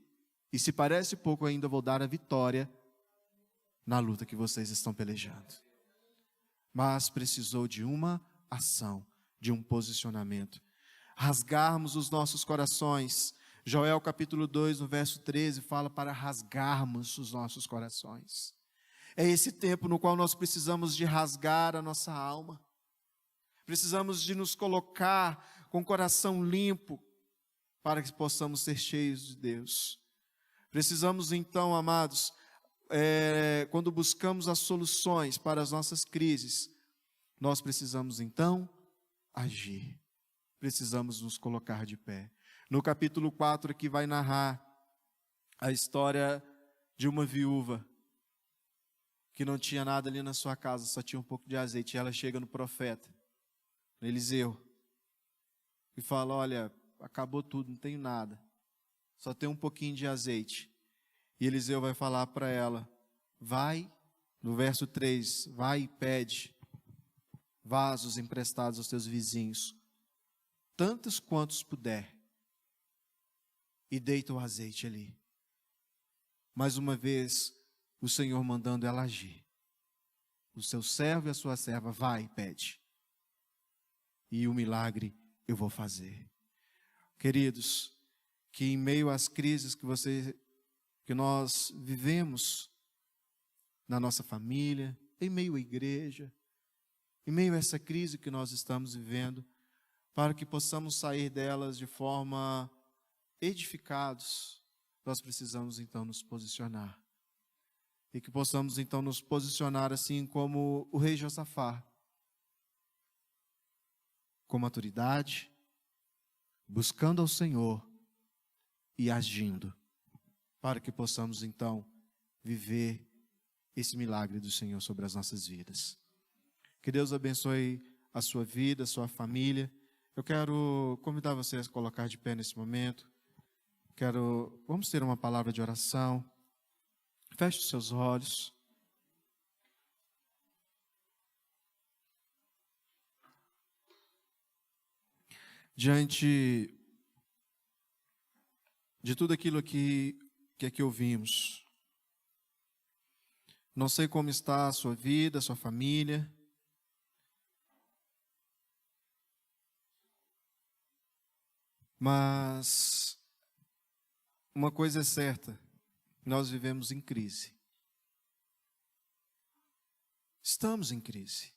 E se parece pouco, ainda vou dar a vitória na luta que vocês estão pelejando. Mas precisou de uma ação, de um posicionamento. Rasgarmos os nossos corações. Joel capítulo 2, no verso 13, fala para rasgarmos os nossos corações. É esse tempo no qual nós precisamos de rasgar a nossa alma. Precisamos de nos colocar com o coração limpo para que possamos ser cheios de Deus. Precisamos então, amados, quando buscamos as soluções para as nossas crises, nós precisamos então agir. Precisamos nos colocar de pé. No capítulo 4 aqui vai narrar a história de uma viúva que não tinha nada ali na sua casa, só tinha um pouco de azeite. E ela chega no profeta, no Eliseu, e fala, olha, acabou tudo, não tenho nada, só tem um pouquinho de azeite. E Eliseu vai falar para ela, vai no verso 3, vai e pede vasos emprestados aos teus vizinhos, tantos quantos puder, e deita o azeite ali. Mais uma vez, o Senhor mandando ela agir. O seu servo e a sua serva, vai e pede. E o milagre eu vou fazer. Queridos, que em meio às crises que nós vivemos na nossa família, em meio à igreja, em meio a essa crise que nós estamos vivendo, para que possamos sair delas de forma edificados, nós precisamos então nos posicionar. E que possamos então nos posicionar assim como o rei Josafá, com maturidade, buscando ao Senhor e agindo, para que possamos então viver esse milagre do Senhor sobre as nossas vidas. Que Deus abençoe a sua vida, a sua família. Eu quero convidar você a se colocar de pé nesse momento. Vamos ter uma palavra de oração. Feche os seus olhos. Diante de tudo aquilo que aqui ouvimos, não sei como está a sua vida, a sua família, mas uma coisa é certa, nós vivemos em crise. Estamos em crise.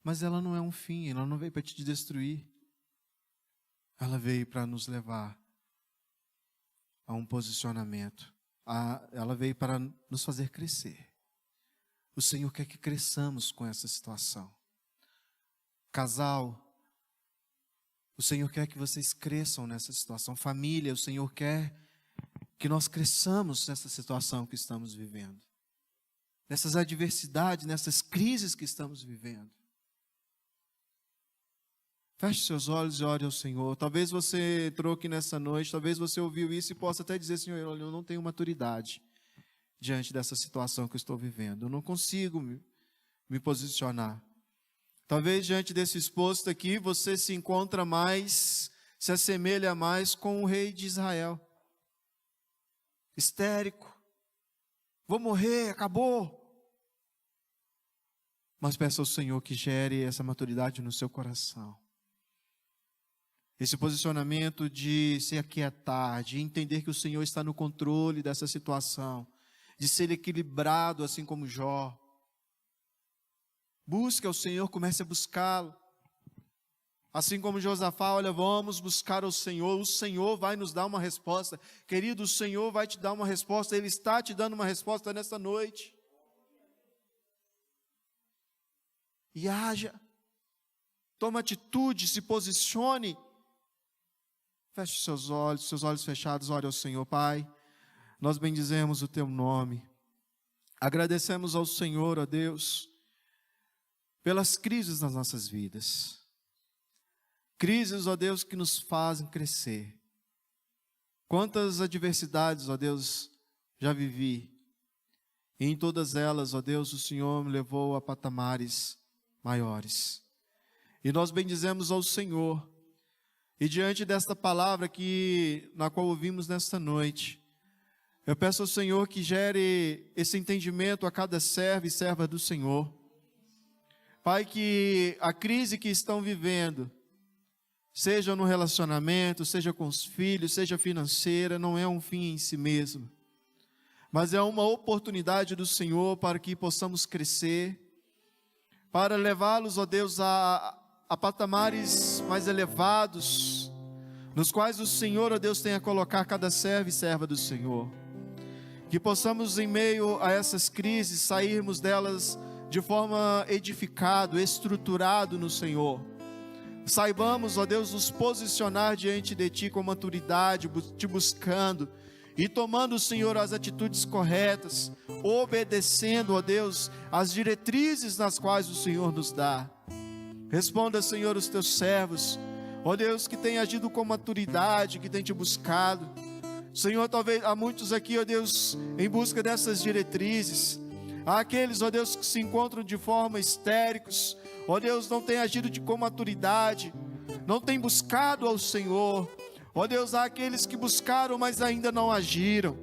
Mas ela não é um fim, ela não veio para te destruir. Ela veio para nos levar a um posicionamento. Ela veio para nos fazer crescer. O Senhor quer que cresçamos com essa situação. Casal, o Senhor quer que vocês cresçam nessa situação. Família, o Senhor quer que nós cresçamos nessa situação que estamos vivendo. Nessas adversidades, nessas crises que estamos vivendo. Feche seus olhos e ore ao Senhor. Talvez você entrou aqui nessa noite, talvez você ouviu isso e possa até dizer, Senhor, eu não tenho maturidade diante dessa situação que eu estou vivendo. Eu não consigo me posicionar. Talvez diante desse exposto aqui, você se encontra mais, se assemelha mais com o rei de Israel. Histérico. Vou morrer, acabou. Mas peça ao Senhor que gere essa maturidade no seu coração. Esse posicionamento de se aquietar, de entender que o Senhor está no controle dessa situação, de ser equilibrado assim como Jó. Busque ao Senhor, comece a buscá-lo. Assim como Josafá, olha, vamos buscar o Senhor vai nos dar uma resposta. Querido, o Senhor vai te dar uma resposta, Ele está te dando uma resposta nesta noite. E haja, toma atitude, se posicione. Feche seus olhos fechados, ore ao Senhor. Pai, nós bendizemos o Teu nome. Agradecemos ao Senhor, ó Deus, pelas crises nas nossas vidas. Crises, ó Deus, que nos fazem crescer. Quantas adversidades, ó Deus, já vivi. E em todas elas, ó Deus, o Senhor me levou a patamares maiores. E nós bendizemos ao Senhor. E diante desta palavra na qual ouvimos nesta noite, eu peço ao Senhor que gere esse entendimento a cada servo e serva do Senhor. Pai, que a crise que estão vivendo, seja no relacionamento, seja com os filhos, seja financeira, não é um fim em si mesmo, mas é uma oportunidade do Senhor para que possamos crescer, para levá-los, ó Deus, a patamares mais elevados, nos quais o Senhor, ó Deus, tenha a colocar cada servo e serva do Senhor. Que possamos, em meio a essas crises, sairmos delas de forma edificado, estruturado no Senhor. Saibamos, ó Deus, nos posicionar diante de Ti com maturidade, Te buscando e tomando, Senhor, as atitudes corretas, obedecendo, ó Deus, as diretrizes nas quais o Senhor nos dá. Responda, Senhor, os Teus servos, ó Deus, que tem agido com maturidade, que tem Te buscado. Senhor, talvez há muitos aqui, ó Deus, em busca dessas diretrizes. Aqueles, ó Deus, que se encontram de forma histéricos, ó Deus, não têm agido com maturidade, não têm buscado ao Senhor. Ó Deus, há aqueles que buscaram, mas ainda não agiram.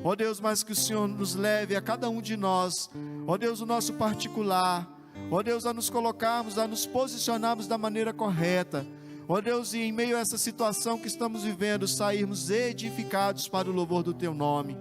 Ó Deus, mas que o Senhor nos leve a cada um de nós, ó Deus, o nosso particular, ó Deus, a nos colocarmos, a nos posicionarmos da maneira correta. Ó Deus, e em meio a essa situação que estamos vivendo, sairmos edificados para o louvor do Teu nome.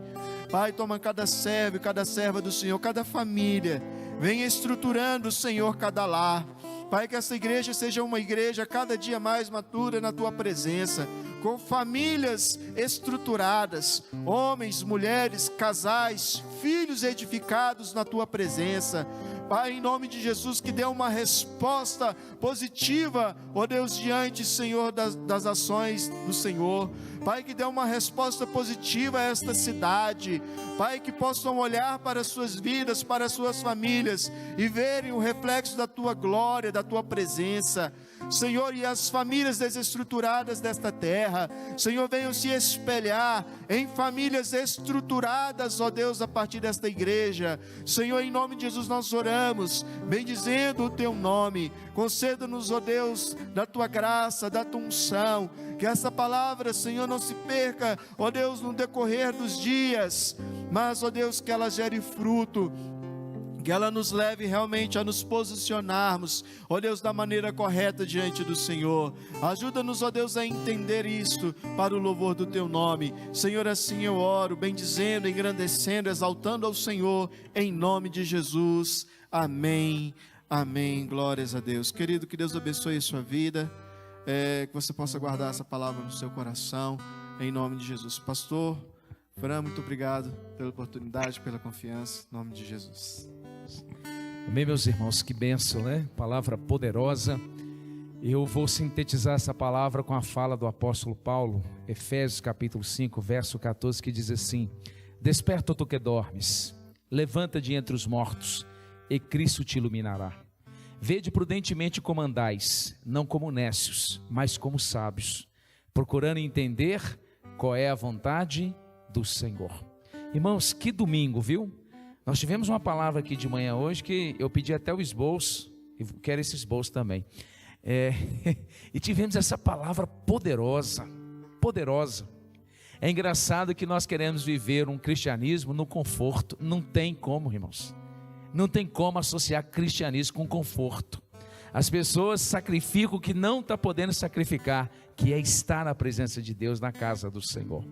Pai, toma cada servo e cada serva do Senhor, cada família, venha estruturando, Senhor, cada lar. Pai, que essa igreja seja uma igreja cada dia mais madura na Tua presença, com famílias estruturadas, homens, mulheres, casais, filhos edificados na Tua presença. Pai, em nome de Jesus, que dê uma resposta positiva, ó Deus, diante, Senhor, das ações do Senhor. Pai, que dê uma resposta positiva a esta cidade. Pai, que possam olhar para as suas vidas, para as suas famílias e verem o reflexo da Tua glória, da Tua presença. Senhor, e as famílias desestruturadas desta terra, Senhor, venham se espelhar em famílias estruturadas, ó Deus, a partir desta igreja. Senhor, em nome de Jesus nós oramos, bendizendo o Teu nome. Conceda-nos, ó Deus, da Tua graça, da Tua unção, que essa palavra, Senhor, não se perca, ó Deus, no decorrer dos dias, mas, ó Deus, que ela gere fruto, que ela nos leve realmente a nos posicionarmos, ó Deus, da maneira correta diante do Senhor. Ajuda-nos, ó Deus, a entender isto para o louvor do Teu nome. Senhor, assim eu oro, bendizendo, engrandecendo, exaltando ao Senhor, em nome de Jesus. Amém, amém, glórias a Deus. Querido, que Deus abençoe a sua vida, que você possa guardar essa palavra no seu coração, em nome de Jesus. Pastor Fran, muito obrigado pela oportunidade, pela confiança, em nome de Jesus. Amém, meus irmãos, que bênção, né? Palavra poderosa. Eu vou sintetizar essa palavra com a fala do apóstolo Paulo, Efésios capítulo 5, verso 14, que diz assim: desperta, tu que dormes, levanta de entre os mortos, e Cristo te iluminará. Vede prudentemente como andais, não como nécios, mas como sábios, procurando entender qual é a vontade do Senhor. Irmãos, que domingo, viu? Nós tivemos uma palavra aqui de manhã hoje que eu pedi até o esboço, e quero esse esboço também. E tivemos essa palavra poderosa, poderosa. É engraçado que nós queremos viver um cristianismo no conforto. Não tem como, irmãos. Não tem como associar cristianismo com conforto. As pessoas sacrificam o que não está podendo sacrificar, que é estar na presença de Deus, na casa do Senhor.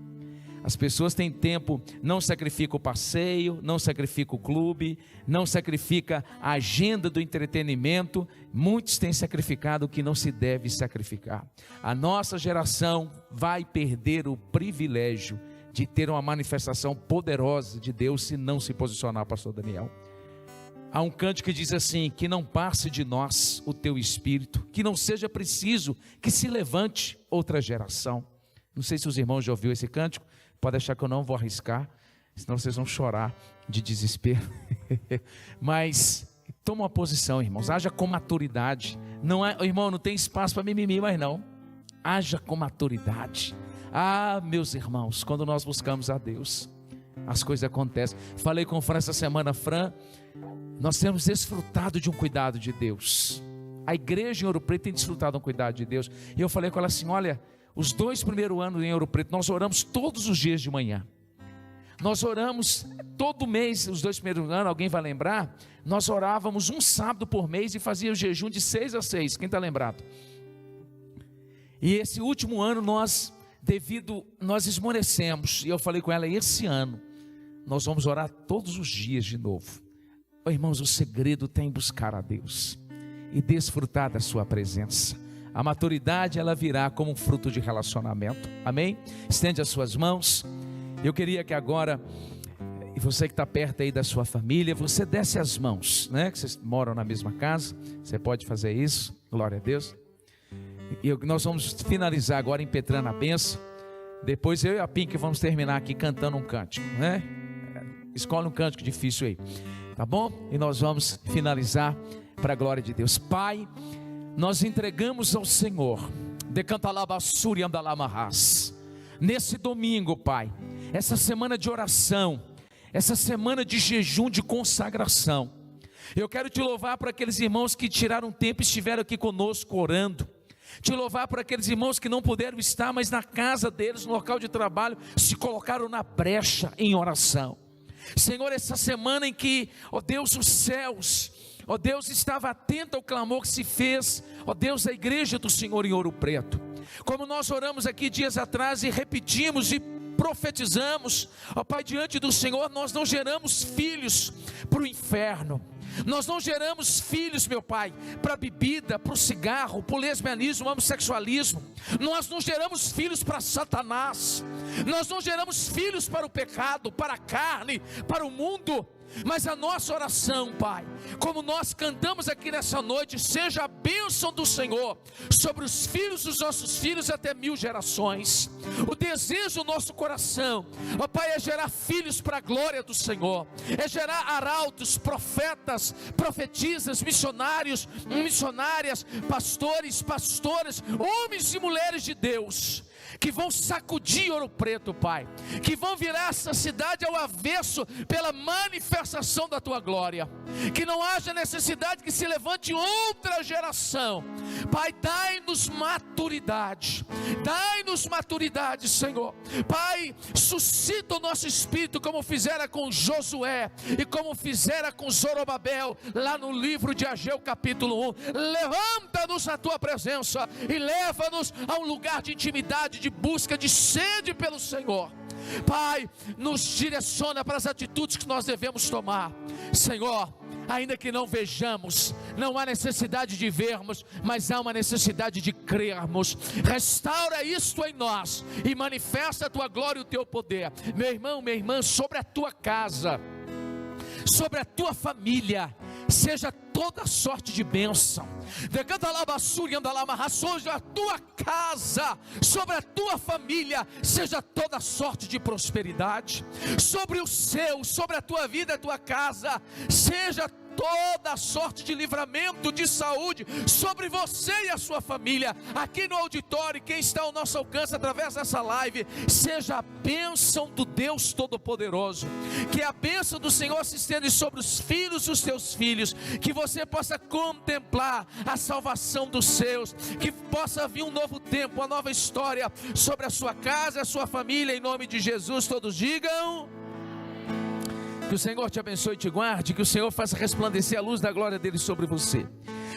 As pessoas têm tempo, não sacrificam o passeio, não sacrificam o clube, não sacrificam a agenda do entretenimento. Muitos têm sacrificado o que não se deve sacrificar. A nossa geração vai perder o privilégio de ter uma manifestação poderosa de Deus se não se posicionar, pastor Daniel. Há um cântico que diz assim: que não passe de nós o teu espírito, que não seja preciso que se levante outra geração. Não sei se os irmãos já ouviram esse cântico. Pode achar que eu não vou arriscar, senão vocês vão chorar de desespero. Mas toma uma posição, irmãos, haja com maturidade. Não é, irmão, não tem espaço para mimimi mais não. Haja com maturidade. Ah, meus irmãos, quando nós buscamos a Deus, as coisas acontecem. Falei com o Fran essa semana, Fran, nós temos desfrutado de um cuidado de Deus. A igreja em Ouro Preto tem desfrutado de um cuidado de Deus. E eu falei com ela assim: olha, os 2 primeiros anos em Ouro Preto, nós oramos todos os dias de manhã. Nós oramos todo mês, os 2 primeiros anos, alguém vai lembrar? Nós orávamos um sábado por mês e fazíamos jejum de 6 a 6, quem está lembrado? E esse último ano nós esmorecemos, e eu falei com ela: esse ano nós vamos orar todos os dias de novo. Oh, irmãos, o segredo tem em buscar a Deus e desfrutar da sua presença. A maturidade, ela virá como um fruto de relacionamento, amém? Estende as suas mãos. Eu queria que agora, e você que está perto aí da sua família, você desce as mãos, né? Que vocês moram na mesma casa, você pode fazer isso, glória a Deus. E nós vamos finalizar agora impetrando a bênção. Depois eu e a Pink vamos terminar aqui cantando um cântico, né? Escolhe um cântico difícil aí, tá bom? E nós vamos finalizar para a glória de Deus. Pai, nós entregamos ao Senhor, nesse domingo, Pai, essa semana de oração, essa semana de jejum, de consagração. Eu quero te louvar por aqueles irmãos que tiraram tempo e estiveram aqui conosco orando. Te louvar por aqueles irmãos que não puderam estar, mas na casa deles, no local de trabalho, se colocaram na brecha em oração. Senhor, essa semana em que, ó Deus, os céus, ó Deus, estava atento ao clamor que se fez, ó Deus, da igreja do Senhor em Ouro Preto. Como nós oramos aqui dias atrás e repetimos e profetizamos, ó Pai, diante do Senhor, nós não geramos filhos para o inferno. Nós não geramos filhos, meu Pai, para a bebida, para o cigarro, para o lesbianismo, homossexualismo. Nós não geramos filhos para Satanás. Nós não geramos filhos para o pecado, para a carne, para o mundo. Mas a nossa oração, Pai, como nós cantamos aqui nessa noite, seja a bênção do Senhor sobre os filhos dos nossos filhos até 1000 gerações. O desejo do nosso coração, ó Pai, é gerar filhos para a glória do Senhor, é gerar arautos, profetas, profetisas, missionários, missionárias, pastores, pastoras, homens e mulheres de Deus, que vão sacudir Ouro Preto, Pai, que vão virar essa cidade ao avesso pela manifestação da Tua glória, que não haja necessidade que se levante outra geração. Pai, dai-nos maturidade, Senhor. Pai, suscita o nosso espírito como fizera com Josué e como fizera com Zorobabel, lá no livro de Ageu capítulo 1, levanta-nos à Tua presença e leva-nos a um lugar de intimidade, de busca, de sede pelo Senhor. Pai, nos direciona para as atitudes que nós devemos tomar. Senhor, ainda que não vejamos, não há necessidade de vermos, mas há uma necessidade de crermos. Restaura isto em nós e manifesta a Tua glória e o Teu poder. Meu irmão, minha irmã, sobre a tua casa, sobre a tua família, seja toda sorte de bênção. Sobre a tua casa, sobre a tua família, seja toda sorte de prosperidade. Sobre o seu, sobre a tua vida, a tua casa, seja toda sorte de livramento, de saúde, sobre você e a sua família, aqui no auditório, quem está ao nosso alcance através dessa live, seja a bênção do Deus Todo-Poderoso, que a bênção do Senhor se estende sobre os filhos dos teus filhos, que você possa contemplar a salvação dos seus, que possa vir um novo tempo, uma nova história sobre a sua casa, a sua família, em nome de Jesus. Todos digam: que o Senhor te abençoe e te guarde, que o Senhor faça resplandecer a luz da glória dele sobre você,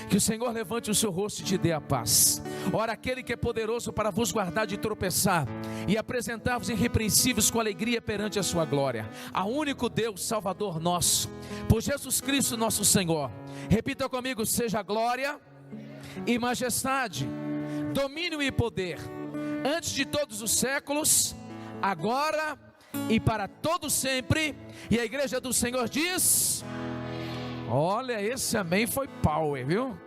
que o Senhor levante o seu rosto e te dê a paz. Ora, aquele que é poderoso para vos guardar de tropeçar e apresentar-vos irrepreensíveis com alegria perante a sua glória, a único Deus Salvador nosso, por Jesus Cristo nosso Senhor. Repita comigo: seja glória e majestade, domínio e poder, antes de todos os séculos, agora e para todo sempre. E a igreja do Senhor diz: olha, esse amém foi power, viu?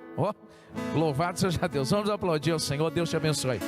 Louvado seja Deus. Vamos aplaudir ao Senhor. Deus te abençoe.